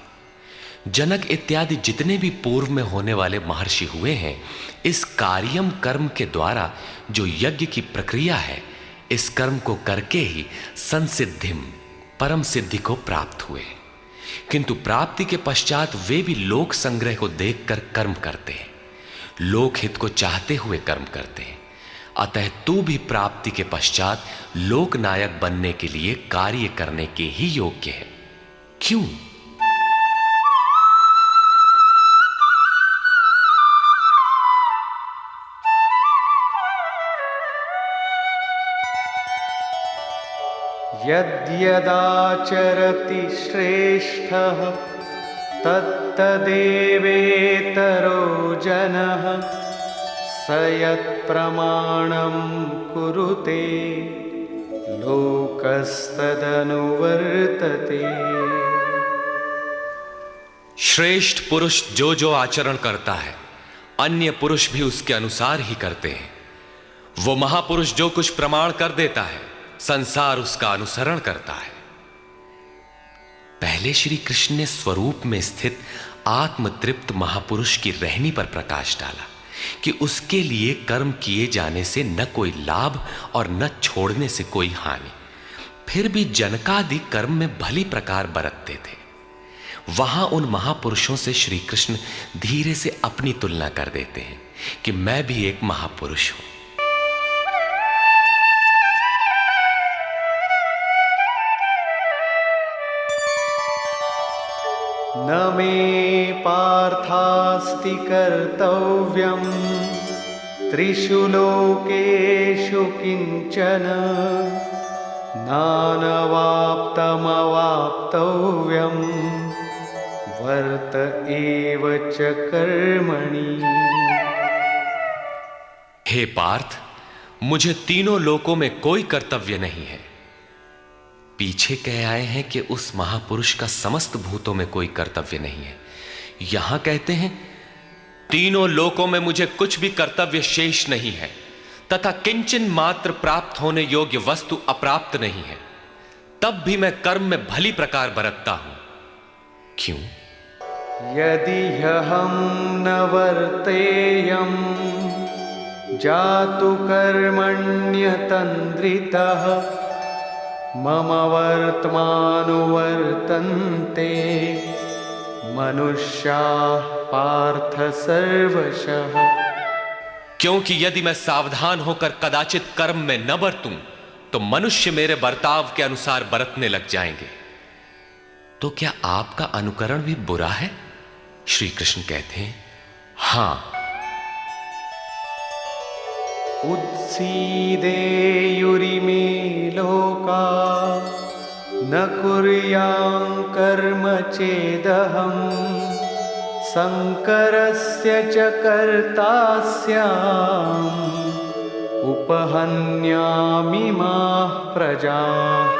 जनक इत्यादि जितने भी पूर्व में होने वाले महर्षि हुए हैं, इस कार्यम कर्म के द्वारा जो यज्ञ की प्रक्रिया है, इस कर्म को करके ही संसिद्धिम, परम सिद्धि को प्राप्त हुए। किंतु प्राप्ति के पश्चात वे भी लोक संग्रह को देखकर कर्म करते हैं, लोकहित को चाहते हुए कर्म करते हैं। अतः तू भी प्राप्ति के पश्चात लोकनायक बनने के लिए कार्य करने के ही योग्य है। क्यों? यद्यदाचरति श्रेष्ठः तत्तदेवेतरो जनः, स यत्प्रमाणं कुरुते लोकस्तदनुवर्तते। श्रेष्ठ पुरुष जो जो आचरण करता है, अन्य पुरुष भी उसके अनुसार ही करते हैं। वो महापुरुष जो कुछ प्रमाण कर देता है, संसार उसका अनुसरण करता है। पहले श्री कृष्ण ने स्वरूप में स्थित आत्मतृप्त महापुरुष की रहनी पर प्रकाश डाला कि उसके लिए कर्म किए जाने से न कोई लाभ और न छोड़ने से कोई हानि। फिर भी जनकादि कर्म में भली प्रकार बरतते थे। वहां उन महापुरुषों से श्री कृष्ण धीरे से अपनी तुलना कर देते हैं कि मैं भी एक महापुरुष हूं। न मे पार्थास्ति कर्तव्यं त्रिषु लोकेषु किंचन, नानवाप्तमवाप्तव्यं वर्त एव च कर्मणि। हे पार्थ, मुझे तीनों लोकों में कोई कर्तव्य नहीं है। पीछे कह आए हैं कि उस महापुरुष का समस्त भूतों में कोई कर्तव्य नहीं है। यहां कहते हैं तीनों लोकों में मुझे कुछ भी कर्तव्य शेष नहीं है, तथा किंचन मात्र प्राप्त होने योग्य वस्तु अप्राप्त नहीं है। तब भी मैं कर्म में भली प्रकार बरतता हूं। क्यों? यदि ह्यहं न वर्तेयं जातु कर्मण्यतन्द्रितः मम वर्त्मानुवर्तन्ते मनुष्याः पार्थ सर्वशः। क्योंकि यदि मैं सावधान होकर कदाचित कर्म में न बरतूं तो मनुष्य मेरे बर्ताव के अनुसार बरतने लग जाएंगे। तो क्या आपका अनुकरण भी बुरा है? श्री कृष्ण कहते हैं, हां। उत्सीदेयुरिमे लोका न कुर्यां कर्म चेदहम् शंकरस्य च कर्ता स्याम् उपहन्यामिमाः प्रजाः।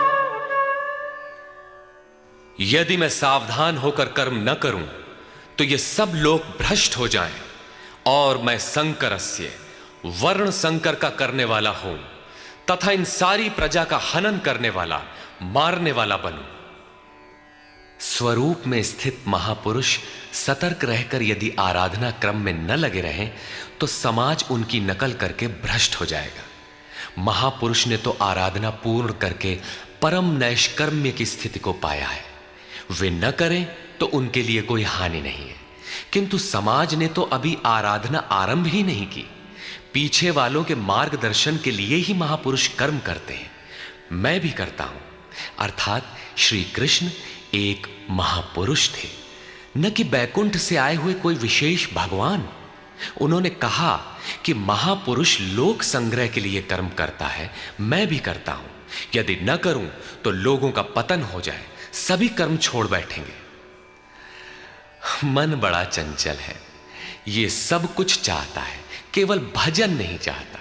यदि मैं सावधान होकर कर्म न करूं तो ये सब लोग भ्रष्ट हो जाएं और मैं संकरस्य वर्ण संकर का करने वाला हूं तथा इन सारी प्रजा का हनन करने वाला, मारने वाला बनूं। स्वरूप में स्थित महापुरुष सतर्क रहकर यदि आराधना क्रम में न लगे रहें तो समाज उनकी नकल करके भ्रष्ट हो जाएगा। महापुरुष ने तो आराधना पूर्ण करके परम नैष्कर्म्य की स्थिति को पाया है। वे न करें तो उनके लिए कोई हानि नहीं है, किंतु समाज ने तो अभी आराधना आरंभ ही नहीं की। पीछे वालों के मार्गदर्शन के लिए ही महापुरुष कर्म करते हैं। मैं भी करता हूं। अर्थात श्री कृष्ण एक महापुरुष थे, न कि बैकुंठ से आए हुए कोई विशेष भगवान। उन्होंने कहा कि महापुरुष लोक संग्रह के लिए कर्म करता है, मैं भी करता हूं। यदि न करूं तो लोगों का पतन हो जाए, सभी कर्म छोड़ बैठेंगे। मन बड़ा चंचल है, ये सब कुछ चाहता है, केवल भजन नहीं चाहता।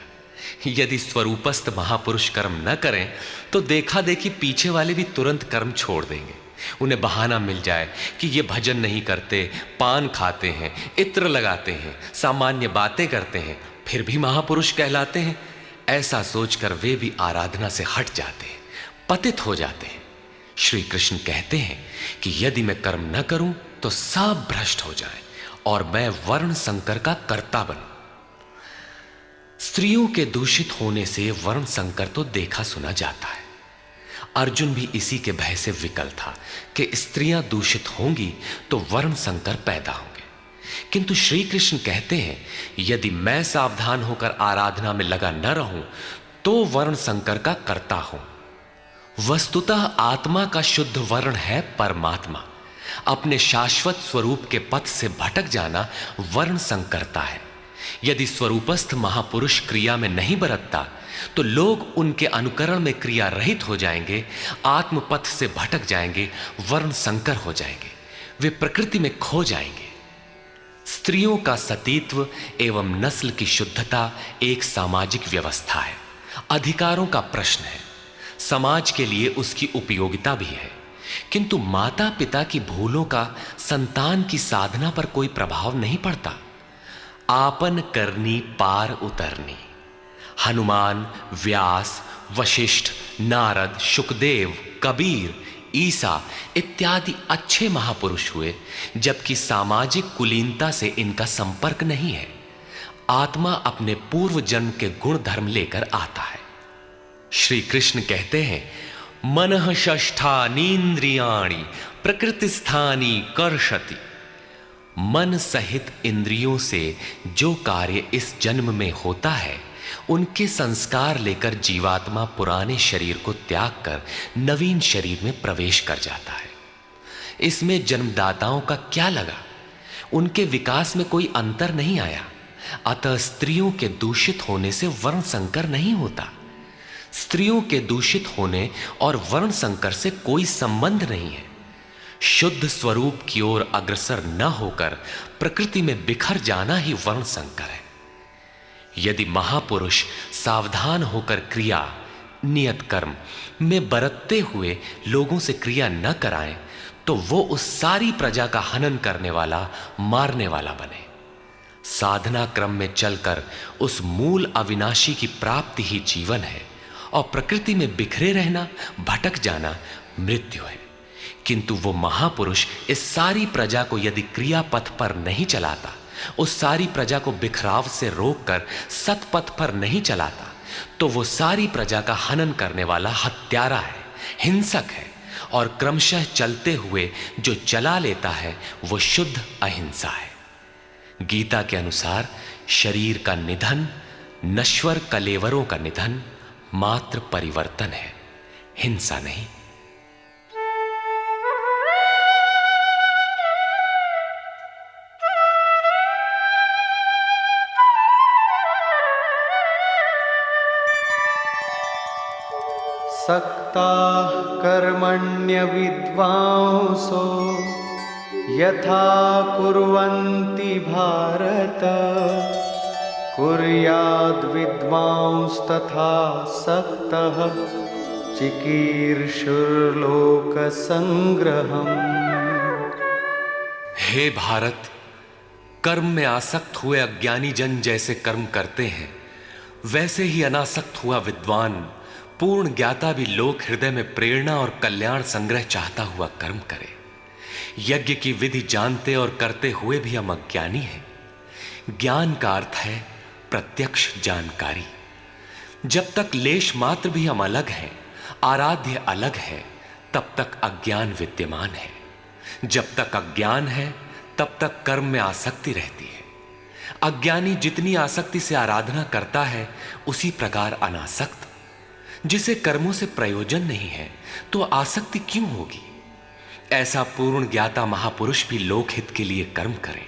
यदि स्वरूपस्थ महापुरुष कर्म न करें तो देखा देखी पीछे वाले भी तुरंत कर्म छोड़ देंगे। उन्हें बहाना मिल जाए कि ये भजन नहीं करते, पान खाते हैं, इत्र लगाते हैं, सामान्य बातें करते हैं, फिर भी महापुरुष कहलाते हैं। ऐसा सोचकर वे भी आराधना से हट जाते हैं, पतित हो जाते हैं। श्री कृष्ण कहते हैं कि यदि मैं कर्म न करूं तो सब भ्रष्ट हो जाए और मैं वर्ण संकर का कर्ता बनूं। स्त्रियों के दूषित होने से वर्ण संकर तो देखा सुना जाता है। अर्जुन भी इसी के भय से विकल था कि स्त्रियां दूषित होंगी तो वर्ण संकर पैदा होंगे। किंतु श्री कृष्ण कहते हैं यदि मैं सावधान होकर आराधना में लगा न रहूं तो वर्ण संकर का कर्ता हूं। वस्तुतः आत्मा का शुद्ध वर्ण है परमात्मा। अपने शाश्वत स्वरूप के पथ से भटक जाना वर्ण संकरता है। यदि स्वरूपस्थ महापुरुष क्रिया में नहीं बरतता तो लोग उनके अनुकरण में क्रिया रहित हो जाएंगे, आत्मपथ से भटक जाएंगे, वर्ण संकर हो जाएंगे, वे प्रकृति में खो जाएंगे। स्त्रियों का सतीत्व एवं नस्ल की शुद्धता एक सामाजिक व्यवस्था है, अधिकारों का प्रश्न है। समाज के लिए उसकी उपयोगिता भी है, किंतु माता पिता की भूलों का संतान की साधना पर कोई प्रभाव नहीं पड़ता। आपन करनी पार उतरनी। हनुमान, व्यास, वशिष्ठ, नारद, शुकदेव, कबीर, ईसा इत्यादि अच्छे महापुरुष हुए, जबकि सामाजिक कुलीनता से इनका संपर्क नहीं है। आत्मा अपने पूर्व जन्म के गुण धर्म लेकर आता है। श्री कृष्ण कहते हैं मनः षष्ठानीन्द्रियाणि प्रकृतिस्थानी कर्षति। मन सहित इंद्रियों से जो कार्य इस जन्म में होता है उनके संस्कार लेकर जीवात्मा पुराने शरीर को त्याग कर नवीन शरीर में प्रवेश कर जाता है। इसमें जन्मदाताओं का क्या लगा? उनके विकास में कोई अंतर नहीं आया। अतः स्त्रियों के दूषित होने से वर्ण संकर नहीं होता। स्त्रियों के दूषित होने और वर्ण संकर से कोई संबंध नहीं है। शुद्ध स्वरूप की ओर अग्रसर न होकर प्रकृति में बिखर जाना ही वर्ण संकर है। यदि महापुरुष सावधान होकर क्रिया, नियत कर्म में बरतते हुए लोगों से क्रिया न कराएं तो वो उस सारी प्रजा का हनन करने वाला, मारने वाला बने। साधना क्रम में चलकर उस मूल अविनाशी की प्राप्ति ही जीवन है और प्रकृति में बिखरे रहना, भटक जाना मृत्यु है। किंतु वो महापुरुष इस सारी प्रजा को यदि क्रियापथ पर नहीं चलाता, उस सारी प्रजा को बिखराव से रोककर सतपथ पर नहीं चलाता, तो वो सारी प्रजा का हनन करने वाला हत्यारा है, हिंसक है, और क्रमशः चलते हुए जो चला लेता है वो शुद्ध अहिंसा है। गीता के अनुसार शरीर का निधन, नश्वर कलेवरों का निधन मात्र परिवर्तन है, हिंसा नहीं। सक्ताः कर्मण्य विद्वांसो यथा कुर्वन्ति भारत कुर्याद् विद्वांस्तथा सक्तः चिकीर्षुर्लोकसंग्रहम्। हे भारत, कर्म में आसक्त हुए अज्ञानी जन जैसे कर्म करते हैं, वैसे ही अनासक्त हुआ विद्वान पूर्ण ज्ञाता भी लोक हृदय में प्रेरणा और कल्याण संग्रह चाहता हुआ कर्म करे। यज्ञ की विधि जानते और करते हुए भी हम अज्ञानी हैं। ज्ञान का अर्थ है प्रत्यक्ष जानकारी। जब तक लेश मात्र भी हम अलग हैं, आराध्य अलग है, तब तक अज्ञान विद्यमान है। जब तक अज्ञान है तब तक कर्म में आसक्ति रहती है। अज्ञानी जितनी आसक्ति से आराधना करता है, उसी प्रकार अनासक्त जिसे कर्मों से प्रयोजन नहीं है, तो आसक्ति क्यों होगी? ऐसा पूर्ण ज्ञाता महापुरुष भी लोकहित के लिए कर्म करें,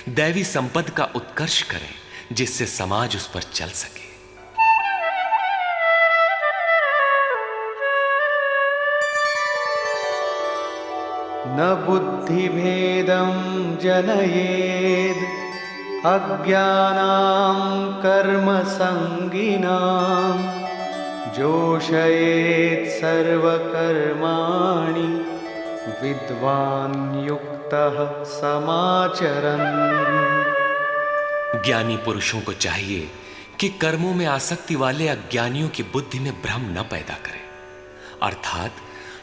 दैवी संपद का उत्कर्ष करें, जिससे समाज उस पर चल सके। न बुद्धिभेदं जनयेद् अज्ञानां कर्मसंगिनां जोषयेत् सर्वकर्माणि विद्वान् युक्तः समाचरन्। ज्ञानी पुरुषों को चाहिए कि कर्मों में आसक्ति वाले अज्ञानियों की बुद्धि में भ्रम न पैदा करें, अर्थात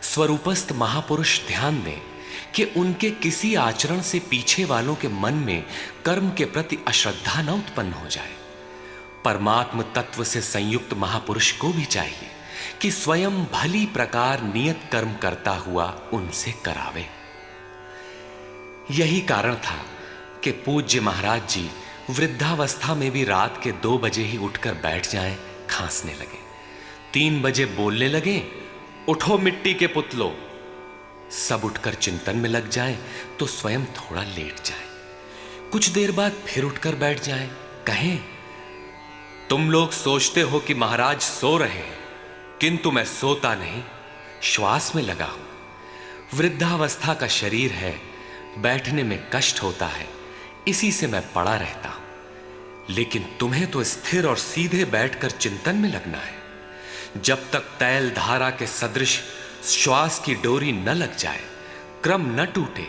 स्वरूपस्थ महापुरुष ध्यान दें कि उनके किसी आचरण से पीछे वालों के मन में कर्म के प्रति अश्रद्धा न उत्पन्न हो जाए। परमात्म तत्व से संयुक्त महापुरुष को भी चाहिए कि स्वयं भली प्रकार नियत कर्म करता हुआ उनसे करावे। यही कारण था कि पूज्य महाराज जी वृद्धावस्था में भी रात के 2 बजे ही उठकर बैठ जाएं, खांसने लगे। 3 बजे बोलने लगे, उठो मिट्टी के पुतलो। सब उठकर चिंतन में लग जाएं तो स्वयं थोड़ा लेट जाएं। कुछ देर बाद फिर उठकर बैठ जाएं, कहें, तुम लोग सोचते हो कि महाराज सो रहे हैं, किंतु मैं सोता नहीं, श्वास में लगा हूं। वृद्धावस्था का शरीर है, बैठने में कष्ट होता है, इसी से मैं पड़ा रहता हूं। लेकिन तुम्हें तो स्थिर और सीधे बैठकर चिंतन में लगना है। जब तक तैल धारा के सदृश श्वास की डोरी न लग जाए, क्रम न टूटे,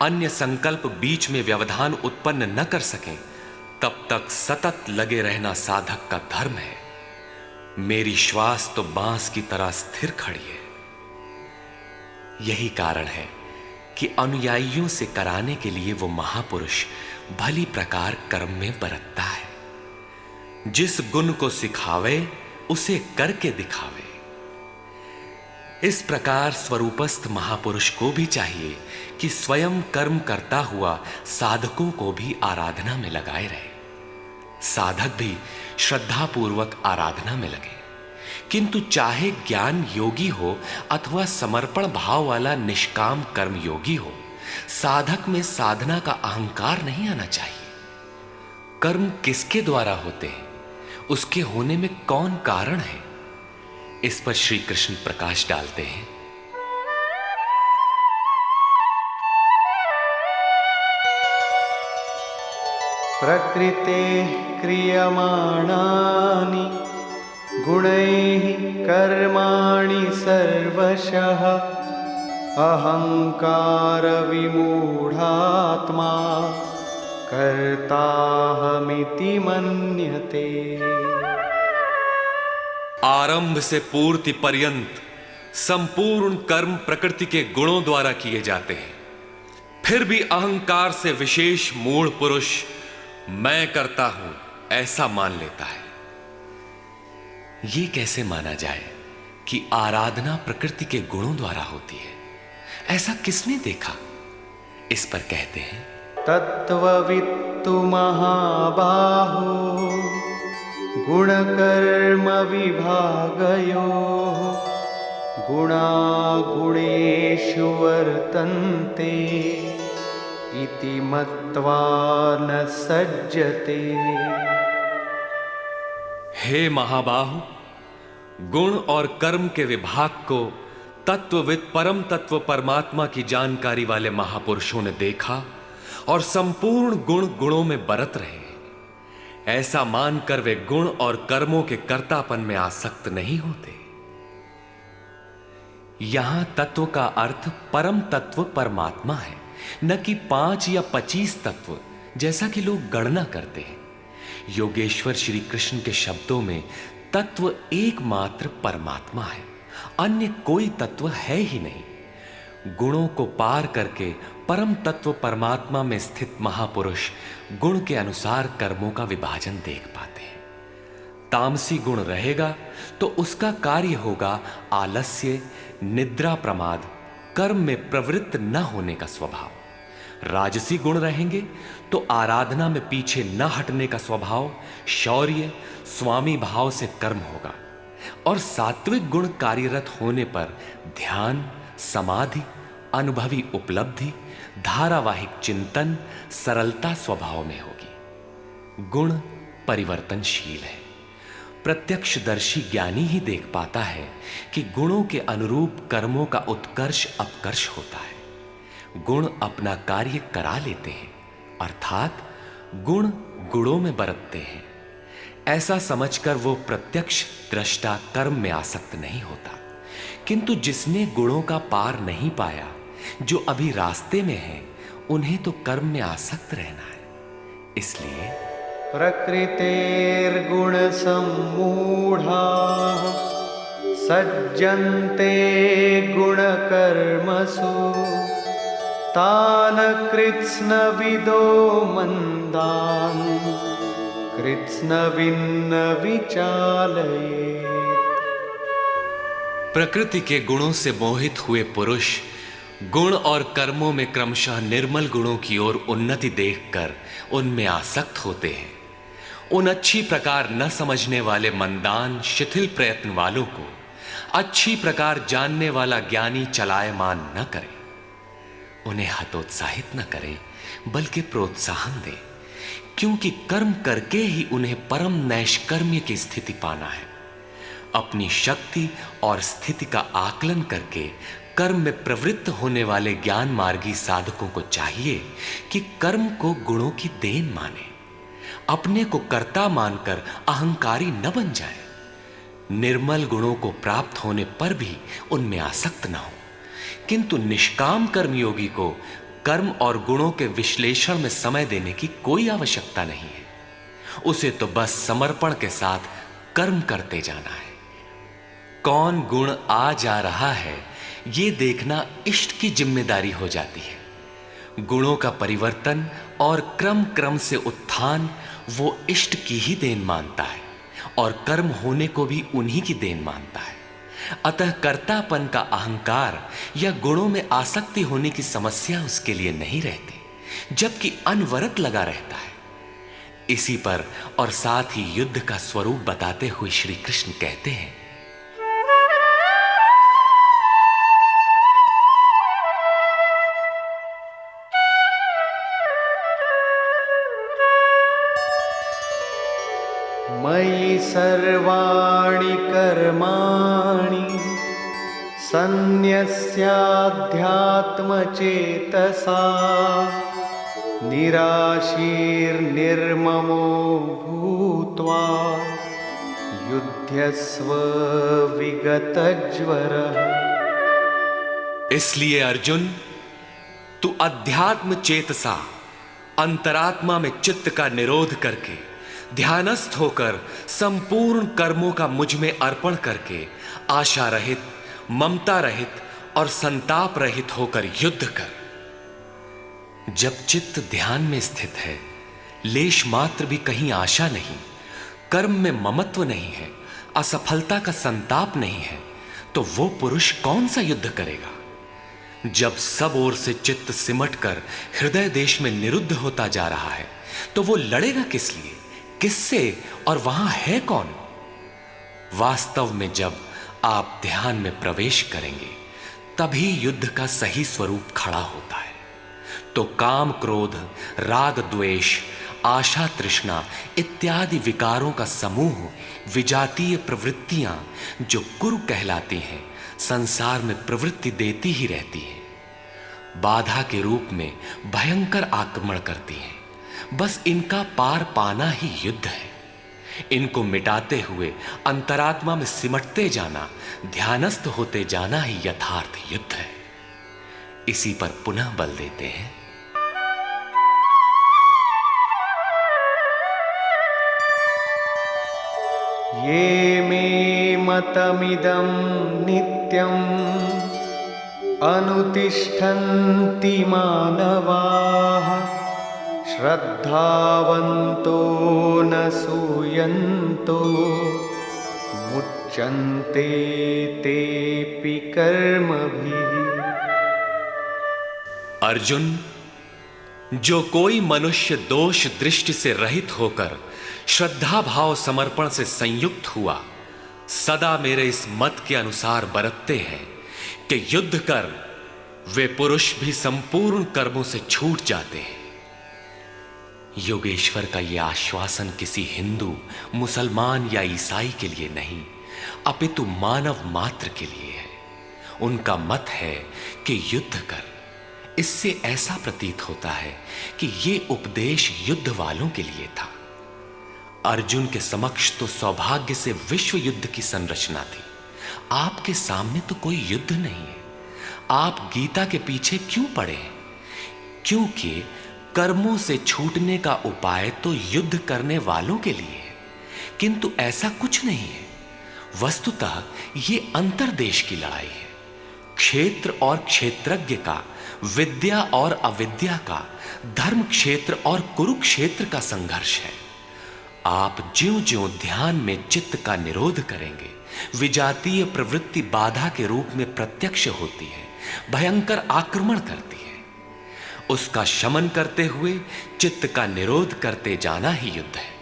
अन्य संकल्प बीच में व्यवधान उत्पन्न न कर सकें, तब तक सतत लगे रहना साधक का धर्म है। मेरी श्वास तो बांस की तरह स्थिर खड़ी है। यही कारण है कि अनुयायियों से कराने के लिए वो महापुरुष भली प्रकार कर्म में बरतता है। जिस गुण को सिखावे उसे करके दिखावे। इस प्रकार स्वरूपस्थ महापुरुष को भी चाहिए कि स्वयं कर्म करता हुआ साधकों को भी आराधना में लगाए रहे। साधक भी श्रद्धापूर्वक आराधना में लगे, किंतु चाहे ज्ञान योगी हो अथवा समर्पण भाव वाला निष्काम कर्म योगी हो, साधक में साधना का अहंकार नहीं आना चाहिए। कर्म किसके द्वारा होते हैं, उसके होने में कौन कारण है, इस पर श्री कृष्ण प्रकाश डालते हैं। प्रकृते क्रियमाणानि गुणैः कर्माणि सर्वशः अहंकार विमूढ़ात्मा कर्ताहमिति मन्यते। आरंभ से पूर्ति पर्यंत संपूर्ण कर्म प्रकृति के गुणों द्वारा किए जाते हैं, फिर भी अहंकार से विशेष मूढ़ पुरुष मैं करता हूं ऐसा मान लेता है। यह कैसे माना जाए कि आराधना प्रकृति के गुणों द्वारा होती है? ऐसा किसने देखा? इस पर कहते हैं, तत्त्ववित्तु महाबाहो गुणकर्म विभागयोः गुणागुणेषु वर्तन्ते इति मत्वा न सज्जते। हे महाबाहु, गुण और कर्म के विभाग को तत्वविद परम तत्व परमात्मा की जानकारी वाले महापुरुषों ने देखा और संपूर्ण गुण गुणों में बरत रहे हैं। ऐसा मानकर वे गुण और कर्मों के कर्तापन में आसक्त नहीं होते। यहां तत्व का अर्थ परम तत्व परमात्मा है, न कि 5 या 25 तत्व जैसा कि लोग गणना करते हैं। योगेश्वर श्री कृष्ण के शब्दों में तत्व एकमात्र परमात्मा है, अन्य कोई तत्व है ही नहीं। गुणों को पार करके परम तत्व परमात्मा में स्थित महापुरुष गुण के अनुसार कर्मों का विभाजन देख पाते हैं। तामसी गुण रहेगा तो उसका कार्य होगा आलस्य, निद्रा, प्रमाद, कर्म में प्रवृत्त न होने का स्वभाव। राजसी गुण रहेंगे तो आराधना में पीछे न हटने का स्वभाव, शौर्य, स्वामी भाव से कर्म होगा। और सात्विक गुण कार्यरत होने पर ध्यान, समाधि, अनुभवी उपलब्धि, धारावाहिक चिंतन, सरलता स्वभाव में होगी। गुण परिवर्तनशील है। प्रत्यक्षदर्शी ज्ञानी ही देख पाता है कि गुणों के अनुरूप कर्मों का उत्कर्ष अपकर्ष होता है। गुण अपना कार्य करा लेते हैं, अर्थात गुण गुणों में बरतते हैं। ऐसा समझकर वो प्रत्यक्ष दृष्टा कर्म में आसक्त नहीं होता। किंतु जिसने गुणों का पार नहीं पाया, जो अभी रास्ते में है, उन्हें तो कर्म में आसक्त रहना है। इसलिए प्रकृतेर्गुण सम्मूढ़ाः सज्जन्ते गुणकर्मसु तान् कृत्स्नविदो मन्दान् कृत्स्नविन्न विचालयेत्। प्रकृति के गुणों से मोहित हुए पुरुष गुण और कर्मों में क्रमशः निर्मल गुणों की ओर उन्नति देखकर उनमें आसक्त होते हैं। उन अच्छी प्रकार न समझने वाले मंदान शिथिल प्रयत्न वालों को अच्छी प्रकार जानने वाला ज्ञानी चलायमान न करे। उन्हें हतोत्साहित न करे, बल्कि प्रोत्साहन दे, क्योंकि कर्म करके ही उन्हें परम नैष्कर्म्य की स्थिति पाना है। अपनी शक्ति और स्थिति का आकलन करके कर्म में प्रवृत्त होने वाले ज्ञान मार्गी साधकों को चाहिए कि कर्म को गुणों की देन माने, अपने को कर्ता मानकर अहंकारी न बन जाए। निर्मल गुणों को प्राप्त होने पर भी उनमें आसक्त न हो। किंतु निष्काम कर्मयोगी को कर्म और गुणों के विश्लेषण में समय देने की कोई आवश्यकता नहीं है। उसे तो बस समर्पण के साथ कर्म करते जाना है। कौन गुण आ जा रहा है, ये देखना इष्ट की जिम्मेदारी हो जाती है। गुणों का परिवर्तन और क्रम क्रम से उत्थान वो इष्ट की ही देन मानता है और कर्म होने को भी उन्हीं की देन मानता है। अतः कर्तापन का अहंकार या गुणों में आसक्ति होने की समस्या उसके लिए नहीं रहती, जबकि अनवरत लगा रहता है। इसी पर और साथ ही युद्ध का स्वरूप बताते हुए श्री कृष्ण कहते हैं, मयि सर्वाणि कर्माणि सन्न्यस्याध्यात्मचेतसा निराशीर्निर्ममो भूत्वा युध्यस्व विगतज्वरः। इसलिए अर्जुन, तू अध्यात्म चेतसा अंतरात्मा में चित्त का निरोध करके ध्यानस्थ होकर संपूर्ण कर्मों का मुझ में अर्पण करके आशा रहित ममता रहित और संताप रहित होकर युद्ध कर। जब चित्त ध्यान में स्थित है, लेश मात्र भी कहीं आशा नहीं, कर्म में ममत्व नहीं है, असफलता का संताप नहीं है, तो वो पुरुष कौन सा युद्ध करेगा? जब सब ओर से चित्त सिमटकर हृदय देश में निरुद्ध होता जा रहा है, तो वो लड़ेगा किस लिए, किससे, और वहां है कौन? वास्तव में जब आप ध्यान में प्रवेश करेंगे, तभी युद्ध का सही स्वरूप खड़ा होता है। तो काम, क्रोध, राग, द्वेष, आशा, तृष्णा इत्यादि विकारों का समूह, विजातीय प्रवृत्तियां जो कुरु कहलाती हैं, संसार में प्रवृत्ति देती ही रहती हैं। बाधा के रूप में भयंकर आक्रमण करती हैं। बस इनका पार पाना ही युद्ध है। इनको मिटाते हुए अंतरात्मा में सिमटते जाना, ध्यानस्थ होते जाना ही यथार्थ युद्ध है। इसी पर पुनः बल देते हैं। ये मे मतमिदं नित्यम् अनुतिष्ठन्ति मानवाः श्रद्धावन्तो न सूयन्तो मुच्यन्ते तेऽपि कर्मभिः। अर्जुन, जो कोई मनुष्य दोष दृष्टि से रहित होकर श्रद्धा भाव समर्पण से संयुक्त हुआ, सदा मेरे इस मत के अनुसार बरतते हैं कि युद्ध कर, वे पुरुष भी संपूर्ण कर्मों से छूट जाते हैं। योगेश्वर का यह आश्वासन किसी हिंदू, मुसलमान या ईसाई के लिए नहीं, अपितु मानव मात्र के लिए है। उनका मत है कि युद्ध कर। इससे ऐसा प्रतीत होता है कि यह उपदेश युद्ध वालों के लिए था। अर्जुन के समक्ष तो सौभाग्य से विश्व युद्ध की संरचना थी। आपके सामने तो कोई युद्ध नहीं है। आप गीता के पीछे क्यों पड़े हैं? क्योंकि कर्मों से छूटने का उपाय तो युद्ध करने वालों के लिए है, किंतु ऐसा कुछ नहीं है। वस्तुतः यह अंतर्देश की लड़ाई है। क्षेत्र और क्षेत्रज्ञ का, विद्या और अविद्या का, धर्म क्षेत्र और कुरुक्षेत्र का संघर्ष है। आप ज्यों-ज्यों ध्यान में चित्त का निरोध करेंगे, विजातीय प्रवृत्ति बाधा के रूप में प्रत्यक्ष होती है, भयंकर आक्रमण करती है। उसका शमन करते हुए चित्त का निरोध करते जाना ही युद्ध है।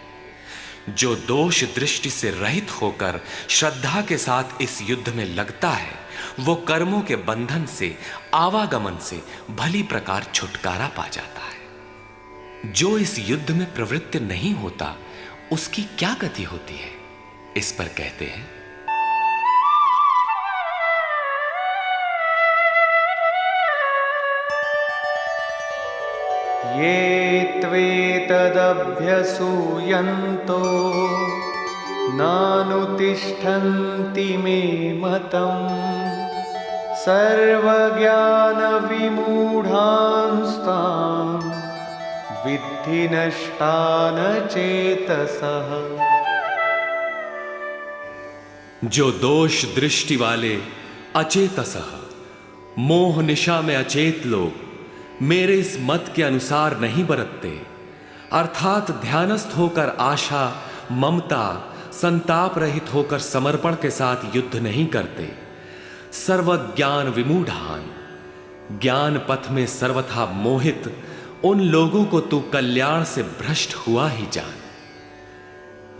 जो दोष दृष्टि से रहित होकर श्रद्धा के साथ इस युद्ध में लगता है, वो कर्मों के बंधन से, आवागमन से भली प्रकार छुटकारा पा जाता है। जो इस युद्ध में प्रवृत्त नहीं होता, उसकी क्या गति होती है? इस पर कहते हैं, ये त्वेतदभ्यसूयन्तो नानुतिष्ठन्ति मे मतम् सर्वज्ञानविमूढांस्तान् विद्धि नष्टान चेतसः। जो दोष दृष्टि वाले अचेतसः, मोह निशा में अचेत लोग मेरे इस मत के अनुसार नहीं बरतते, अर्थात ध्यानस्थ होकर आशा, ममता, संताप रहित होकर समर्पण के साथ युद्ध नहीं करते। सर्वज्ञान विमूढ़ान, ज्ञान पथ में सर्वथा मोहित उन लोगों को तू कल्याण से भ्रष्ट हुआ ही जान।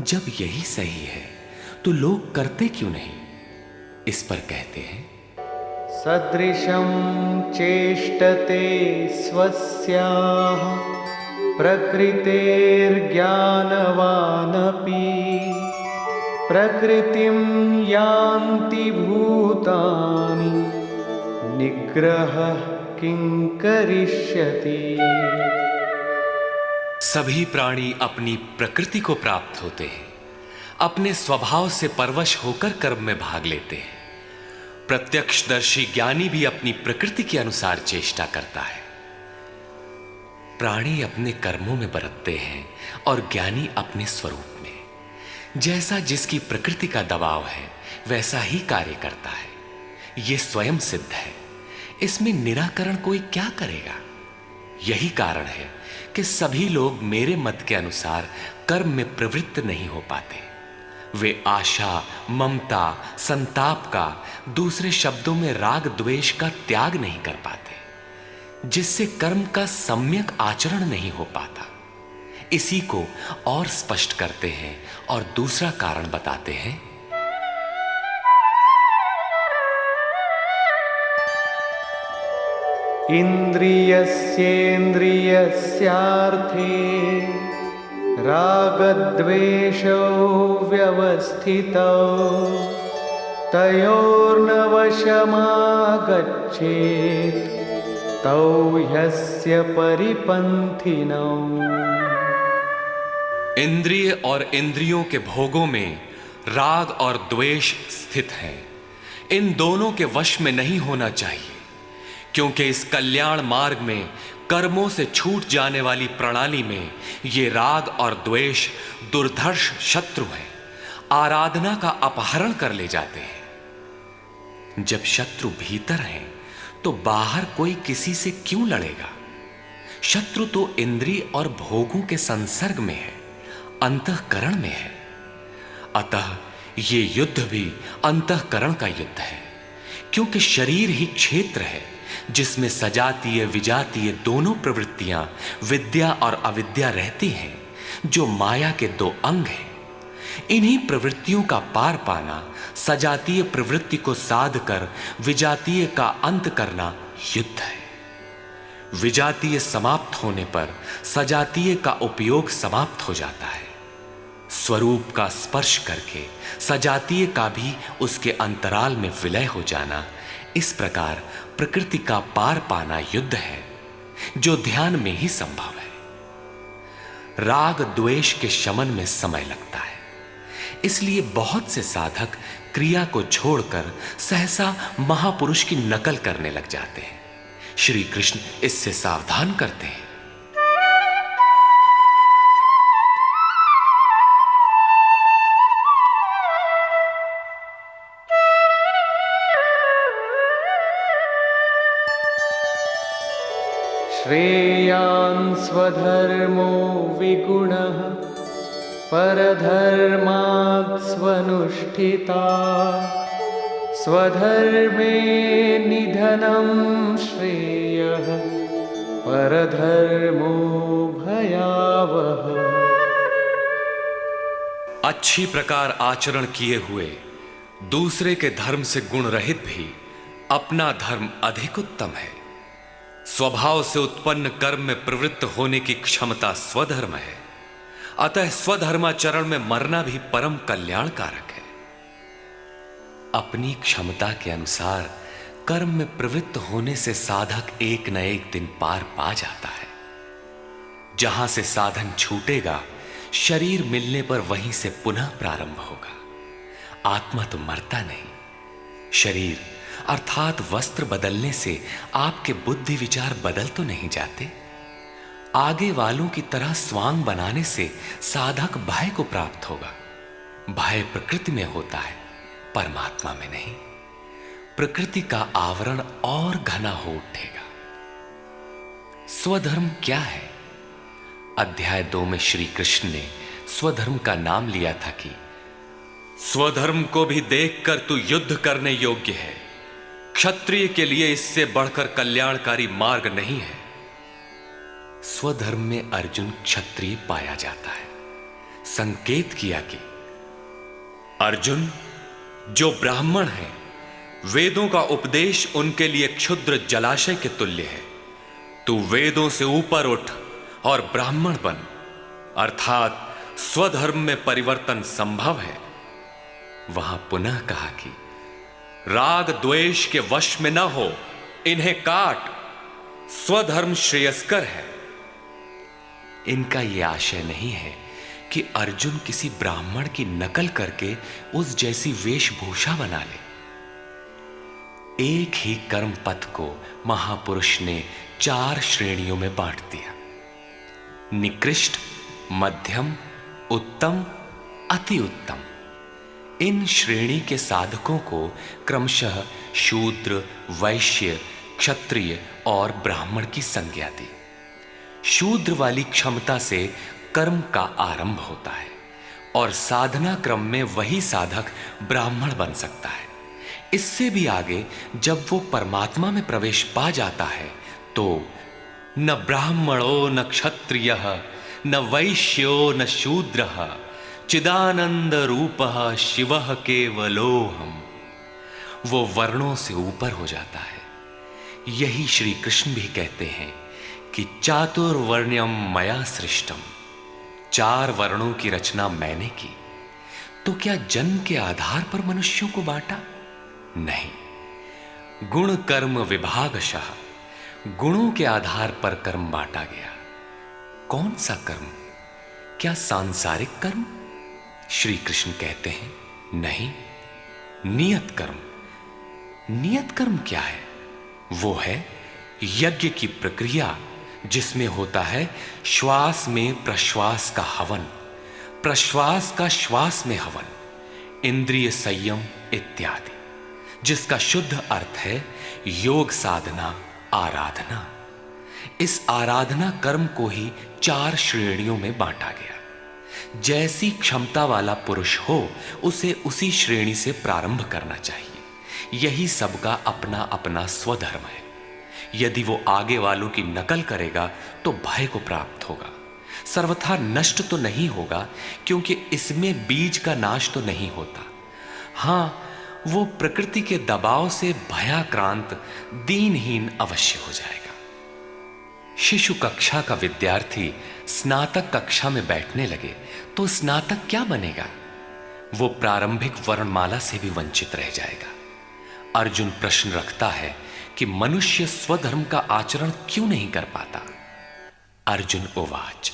जब यही सही है तो लोग करते क्यों नहीं? इस पर कहते हैं, सदृशं चेष्टते स्वस्याः प्रकृतेर्ज्ञानवानपि प्रकृतिं यान्ति भूतानि निग्रहः किं करिष्यति। सभी प्राणी अपनी प्रकृति को प्राप्त होते हैं, अपने स्वभाव से परवश होकर कर्म में भाग लेते हैं। प्रत्यक्षदर्शी ज्ञानी भी अपनी प्रकृति के अनुसार चेष्टा करता है। प्राणी अपने कर्मों में बरतते हैं और ज्ञानी अपने स्वरूप में। जैसा जिसकी प्रकृति का दबाव है, वैसा ही कार्य करता है। यह स्वयं सिद्ध है, इसमें निराकरण कोई क्या करेगा। यही कारण है कि सभी लोग मेरे मत के अनुसार कर्म में प्रवृत्त नहीं हो पाते। वे आशा, ममता, संताप का, दूसरे शब्दों में राग द्वेष का त्याग नहीं कर पाते, जिससे कर्म का सम्यक आचरण नहीं हो पाता। इसी को और स्पष्ट करते हैं और दूसरा कारण बताते हैं। इंद्रियस्येन्द्रियस्यार्थे रागद्वेषौ व्यवस्थितौ तयोर्न वशमागच्छेत् तौ ह्यस्य परिपन्थिनौ। इंद्रिय और इंद्रियों के भोगों में राग और द्वेष स्थित हैं। इन दोनों के वश में नहीं होना चाहिए, क्योंकि इस कल्याण मार्ग में कर्मों से छूट जाने वाली प्रणाली में ये राग और द्वेष दुर्धर्ष शत्रु हैं, आराधना का अपहरण कर ले जाते हैं। जब शत्रु भीतर हैं तो बाहर कोई किसी से क्यों लड़ेगा। शत्रु तो इंद्रिय और भोगों के संसर्ग में है, अंतःकरण में है। अतः ये युद्ध भी अंतःकरण का युद्ध है, क्योंकि शरीर ही क्षेत्र है जिसमें सजातीय विजातीय दोनों प्रवृत्तियां, विद्या और अविद्या रहती हैं, जो माया के दो अंग हैं। इन्हीं प्रवृत्तियों का पार पाना, सजातीय प्रवृत्ति को साध कर विजातीय का अंत करना युद्ध है। विजातीय समाप्त होने पर सजातीय का उपयोग समाप्त हो जाता है। स्वरूप का स्पर्श करके सजातीय का भी उसके अंतराल में विलय हो जाना, इस प्रकार प्रकृति का पार पाना युद्ध है, जो ध्यान में ही संभव है। राग द्वेष के शमन में समय लगता है, इसलिए बहुत से साधक क्रिया को छोड़कर सहसा महापुरुष की नकल करने लग जाते हैं। श्री कृष्ण इससे सावधान करते हैं। श्रेयान् स्वधर्मो विगुणः परधर्मात् स्वनुष्ठिता स्वधर्मे निधनं श्रेयः परधर्मो भयावह। अच्छी प्रकार आचरण किए हुए दूसरे के धर्म से गुण रहित भी अपना धर्म अधिक उत्तम है। स्वभाव से उत्पन्न कर्म में प्रवृत्त होने की क्षमता स्वधर्म है, अतः स्वधर्माचरण में मरना भी परम कल्याणकारक है। अपनी क्षमता के अनुसार कर्म में प्रवृत्त होने से साधक एक न एक दिन पार पा जाता है। जहां से साधन छूटेगा, शरीर मिलने पर वहीं से पुनः प्रारंभ होगा। आत्मा तो मरता नहीं। शरीर अर्थात वस्त्र बदलने से आपके बुद्धि विचार बदल तो नहीं जाते। आगे वालों की तरह स्वांग बनाने से साधक भय को प्राप्त होगा। भय प्रकृति में होता है, परमात्मा में नहीं। प्रकृति का आवरण और घना हो उठेगा। स्वधर्म क्या है? अध्याय 2 में श्री कृष्ण ने स्वधर्म का नाम लिया था कि स्वधर्म को भी देखकर तू युद्ध करने योग्य है। क्षत्रिय के लिए इससे बढ़कर कल्याणकारी मार्ग नहीं है। स्वधर्म में अर्जुन क्षत्रिय पाया जाता है। संकेत किया कि अर्जुन, जो ब्राह्मण है, वेदों का उपदेश उनके लिए क्षुद्र जलाशय के तुल्य है। तू वेदों से ऊपर उठ और ब्राह्मण बन, अर्थात स्वधर्म में परिवर्तन संभव है। वहां पुनः कहा कि राग द्वेष के वश में न हो, इन्हें काट, स्वधर्म श्रेयस्कर है। इनका यह आशय नहीं है कि अर्जुन किसी ब्राह्मण की नकल करके उस जैसी वेशभूषा बना ले। एक ही कर्म पथ को महापुरुष ने 4 श्रेणियों में बांट दिया: निकृष्ट, मध्यम, उत्तम, अति उत्तम। इन श्रेणी के साधकों को क्रमशः शूद्र, वैश्य, क्षत्रिय और ब्राह्मण की संज्ञा दी। शूद्र वाली क्षमता से कर्म का आरंभ होता है और साधना क्रम में वही साधक ब्राह्मण बन सकता है। इससे भी आगे जब वो परमात्मा में प्रवेश पा जाता है तो न ब्राह्मणो न क्षत्रियः न वैश्यो न शूद्रः चिदानंद रूपः शिवः केवलोहम, वो वर्णों से ऊपर हो जाता है। यही श्री कृष्ण भी कहते हैं कि चातुर्वर्ण्यम मया सृष्टम, 4 वर्णों की रचना मैंने की। तो क्या जन्म के आधार पर मनुष्यों को बांटा? नहीं, गुण कर्म विभागशः, गुणों के आधार पर कर्म बांटा गया। कौन सा कर्म? क्या सांसारिक कर्म? श्री कृष्ण कहते हैं नहीं, नियत कर्म। नियत कर्म क्या है? वो है यज्ञ की प्रक्रिया जिसमें होता है श्वास में प्रश्वास का हवन, प्रश्वास का श्वास में हवन, इंद्रिय संयम इत्यादि, जिसका शुद्ध अर्थ है योग साधना, आराधना। इस आराधना कर्म को ही 4 श्रेणियों में बांटा गया। जैसी क्षमता वाला पुरुष हो उसे उसी श्रेणी से प्रारंभ करना चाहिए। यही सबका अपना अपना स्वधर्म है। यदि वो आगे वालों की नकल करेगा तो भय को प्राप्त होगा। सर्वथा नष्ट तो नहीं होगा, क्योंकि इसमें बीज का नाश तो नहीं होता। हां, वो प्रकृति के दबाव से भयाक्रांत, दीनहीन अवश्य हो जाएगा। शिशु कक्षा का विद्यार्थी स्नातक कक्षा में बैठने लगे तो स्नातक क्या बनेगा? वो प्रारंभिक वर्णमाला से भी वंचित रह जाएगा। अर्जुन प्रश्न रखता है कि मनुष्य स्वधर्म का आचरण क्यों नहीं कर पाता? अर्जुन उवाच,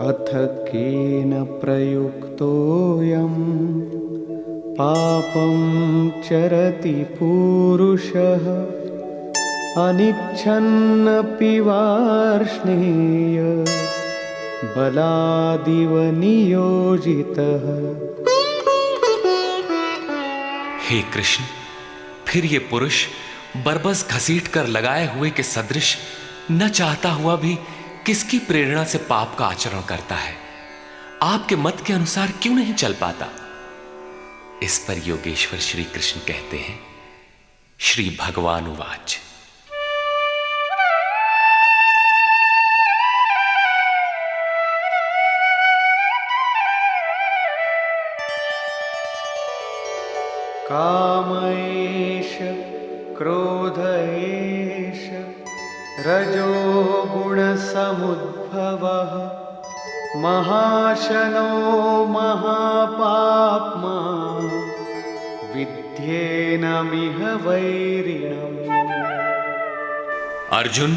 अथ केन प्रयुक्तोऽयं पापं चरति पूरुषः अनिच्छन्नपि वार्ष्णेय बलादिव नियोजितः। हे कृष्ण, फिर ये पुरुष बरबस घसीट कर लगाए हुए के सदृश न चाहता हुआ भी किसकी प्रेरणा से पाप का आचरण करता है? आपके मत के अनुसार क्यों नहीं चल पाता? इस पर योगेश्वर श्री कृष्ण कहते हैं, श्री भगवान उवाच, काम एष क्रोध एष रजो गुणसमुद्भवः महाशनो महापाप्मा विद्येनमिह वैरिणम्। अर्जुन,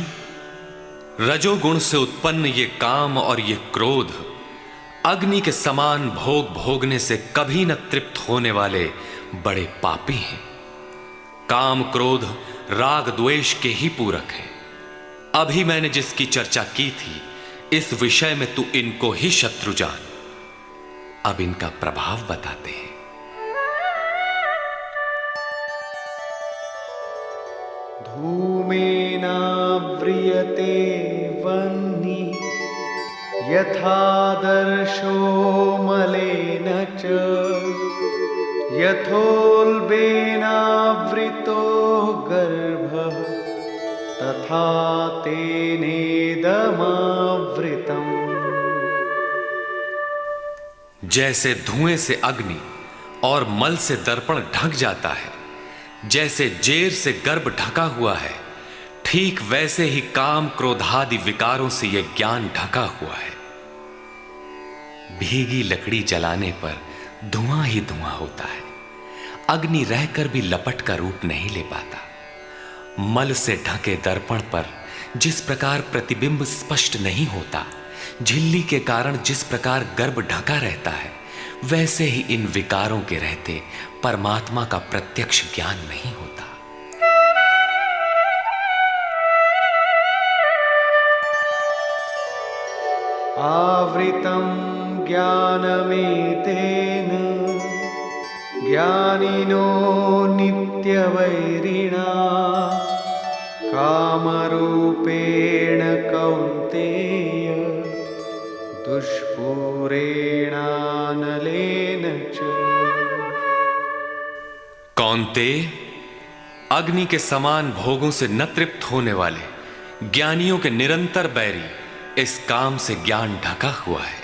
रजोगुण से उत्पन्न ये काम और ये क्रोध अग्नि के समान भोग भोगने से कभी न तृप्त होने वाले बड़े पापी हैं। काम क्रोध राग द्वेष के ही पूरक हैं। अभी मैंने जिसकी चर्चा की थी, इस विषय में तू इनको ही शत्रु जान। अब इनका प्रभाव बताते हैं। धूमेनाव्रियते वह्निः यथादर्शो मलेन च यथोल्बेनावृतो गर्भः तथा तेनेदमावृतम्। जैसे धुएं से अग्नि और मल से दर्पण ढक जाता है, जैसे जेर से गर्भ ढका हुआ है, ठीक वैसे ही काम क्रोधादि विकारों से यह ज्ञान ढका हुआ है। भीगी लकड़ी जलाने पर धुआं ही धुआं होता है। अग्नि रहकर भी लपट का रूप नहीं ले पाता। मल से ढके दर्पण पर जिस प्रकार प्रतिबिंब स्पष्ट नहीं होता, झिल्ली के कारण जिस प्रकार गर्भ ढका रहता है, वैसे ही इन विकारों के रहते परमात्मा का प्रत्यक्ष ज्ञान नहीं होता। आवृतं ज्ञानमेतेन ज्ञानिनो नित्यवैरिणा कामरूपेण कौन्तेय दुष्पूरेणानलेन च। कौन्तेय, अग्नि के समान भोगों से न तृप्त होने वाले ज्ञानियों के निरंतर बैरी इस काम से ज्ञान ढका हुआ है।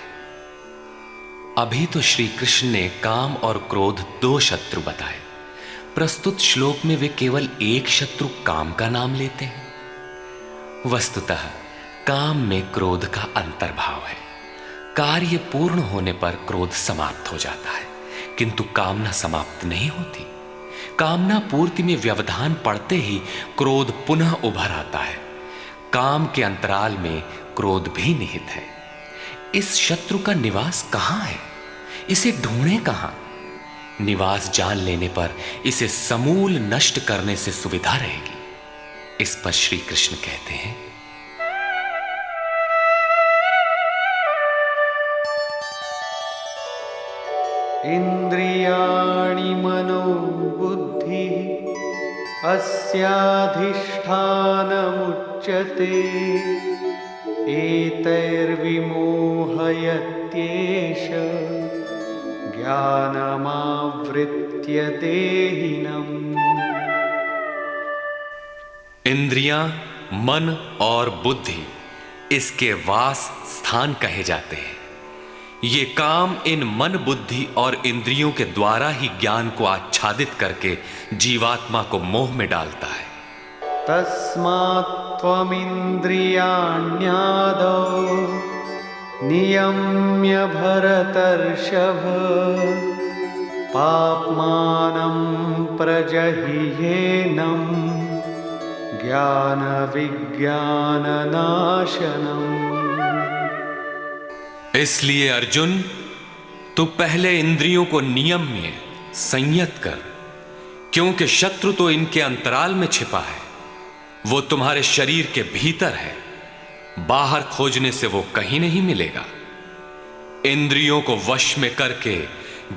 अभी तो श्री कृष्ण ने काम और क्रोध दो शत्रु बताए। प्रस्तुत श्लोक में वे केवल एक शत्रु काम का नाम लेते हैं। वस्तुतः काम में क्रोध का अंतर्भाव है। कार्य पूर्ण होने पर क्रोध समाप्त हो जाता है, किंतु कामना समाप्त नहीं होती। कामना पूर्ति में व्यवधान पड़ते ही क्रोध पुनः उभर आता है। काम के अंतराल में क्रोध भी निहित है। इस शत्रु का निवास कहां है? इसे ढूंढे कहां? निवास जान लेने पर इसे समूल नष्ट करने से सुविधा रहेगी। इस पर श्री कृष्ण कहते हैं, इंद्रियाणि मनो बुद्धि अस्याधिष्ठानमुच्यते एतैर्विमोहयत्येष ज्ञानमावृत्य देहिनम्। इंद्रियां, मन और बुद्धि इसके वास स्थान कहे जाते हैं। ये काम इन मन, बुद्धि और इंद्रियों के द्वारा ही ज्ञान को आच्छादित करके जीवात्मा को मोह में डालता है। तस्मात् त्वमिन्द्रियाण्यादौ नियम्य भरतर्षभ पाप्मानं प्रजह्येनं ज्ञानविज्ञाननाशनम्। इसलिए अर्जुन, तू पहले इंद्रियों को नियम्य संयत कर, क्योंकि शत्रु तो इनके अंतराल में छिपा है। वो तुम्हारे शरीर के भीतर है, बाहर खोजने से वो कहीं नहीं मिलेगा। इंद्रियों को वश में करके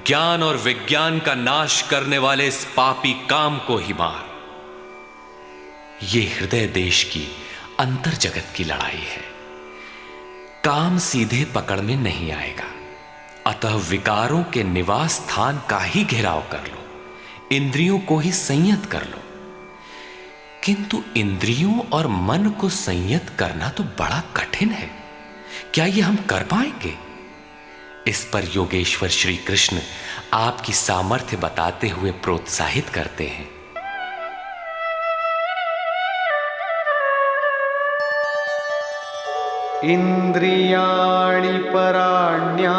ज्ञान और विज्ञान का नाश करने वाले इस पापी काम को ही मार। ये हृदय देश की अंतर जगत की लड़ाई है। काम सीधे पकड़ में नहीं आएगा, अतः विकारों के निवास स्थान का ही घेराव कर लो, इंद्रियों को ही संयत कर लो। किंतु इंद्रियों और मन को संयत करना तो बड़ा कठिन है। क्या ये हम कर पाएंगे? इस पर योगेश्वर श्री कृष्ण आपकी सामर्थ्य बताते हुए प्रोत्साहित करते हैं। इंद्रियाणि पराण्याहुः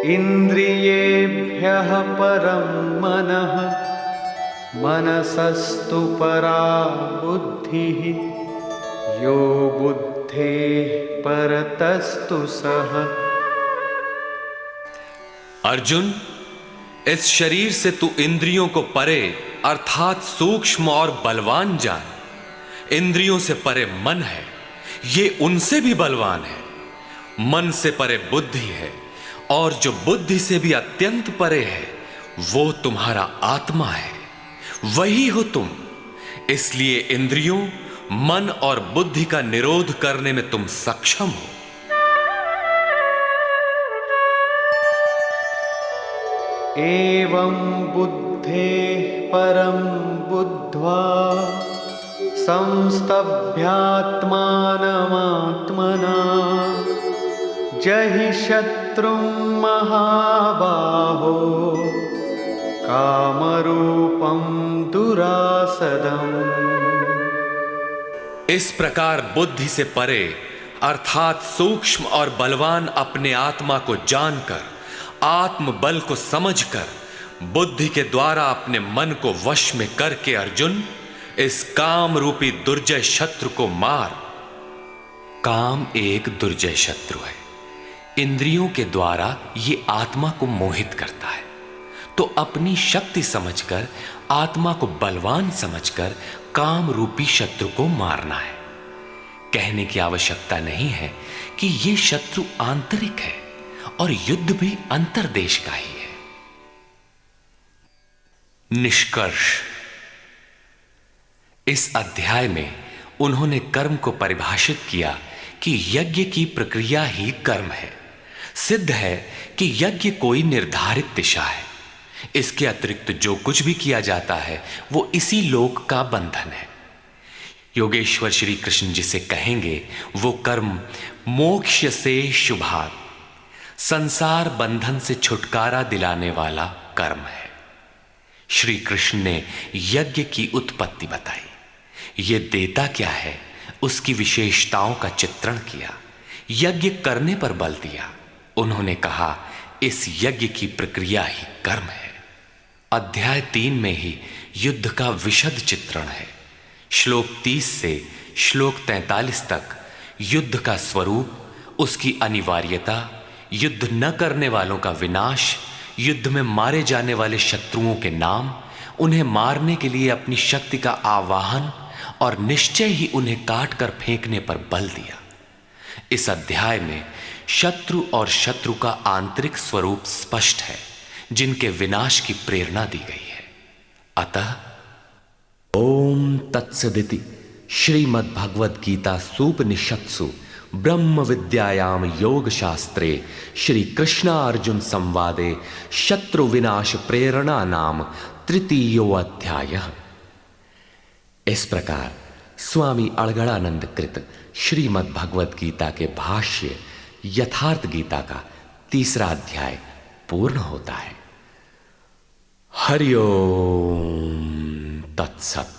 इंद्रियेभ्यः परं मनः मनसस्तु परा बुद्धिः यो बुद्धेः परतस्तु सः। अर्जुन, इस शरीर से तू इंद्रियों को परे अर्थात सूक्ष्म और बलवान जान। इंद्रियों से परे मन है, ये उनसे भी बलवान है। मन से परे बुद्धि है, और जो बुद्धि से भी अत्यंत परे है वो तुम्हारा आत्मा है, वही हो तुम। इसलिए इंद्रियों, मन और बुद्धि का निरोध करने में तुम सक्षम हो। एवं बुद्धेः परं बुद्ध्वा संस्तभ्यात्मानमात्मना जहि शत्रुं महाबाहो कामरूपं दुरासदम्। इस प्रकार बुद्धि से परे अर्थात सूक्ष्म और बलवान अपने आत्मा को जानकर, आत्म बल को समझकर, बुद्धि के द्वारा अपने मन को वश में करके अर्जुन, इस काम रूपी दुर्जय शत्रु को मार। काम एक दुर्जय शत्रु है। इंद्रियों के द्वारा ये आत्मा को मोहित करता है, तो अपनी शक्ति समझकर, आत्मा को बलवान समझकर काम रूपी शत्रु को मारना है। कहने की आवश्यकता नहीं है कि ये शत्रु आंतरिक है और युद्ध भी अंतर्देश का ही है। निष्कर्ष, इस अध्याय में उन्होंने कर्म को परिभाषित किया कि यज्ञ की प्रक्रिया ही कर्म है। सिद्ध है कि यज्ञ कोई निर्धारित दिशा है, इसके अतिरिक्त जो कुछ भी किया जाता है वो इसी लोक का बंधन है। योगेश्वर श्री कृष्ण जिसे कहेंगे वो कर्म मोक्ष से शुभात, संसार बंधन से छुटकारा दिलाने वाला कर्म है। श्री कृष्ण ने यज्ञ की उत्पत्ति बताई, ये देता क्या है उसकी विशेषताओं का चित्रण किया, यज्ञ करने पर बल दिया। उन्होंने कहा इस यज्ञ की प्रक्रिया ही कर्म है। अध्याय 3 में ही युद्ध का विशद चित्रण है। श्लोक 30 से श्लोक 43 तक युद्ध का स्वरूप, उसकी अनिवार्यता, युद्ध न करने वालों का विनाश, युद्ध में मारे जाने वाले शत्रुओं के नाम, उन्हें मारने के लिए अपनी शक्ति का आवाहन और निश्चय ही उन्हें काट कर फेंकने पर बल दिया। इस अध्याय में शत्रु और शत्रु का आंतरिक स्वरूप स्पष्ट है, जिनके विनाश की प्रेरणा दी गई है। अतः ओम तत्सदिति श्रीमद् भगवद गीता सूपनिषत्सु ब्रह्म विद्यायाम योग शास्त्रे श्री कृष्णार्जुन संवादे शत्रु विनाश प्रेरणा नाम तृतीयो अध्याय। इस प्रकार स्वामी अड़गड़ानंद कृत श्रीमद् भगवद गीता के भाष्य यथार्थ गीता का 3रा अध्याय पूर्ण होता है। हरि ओम तत्सत।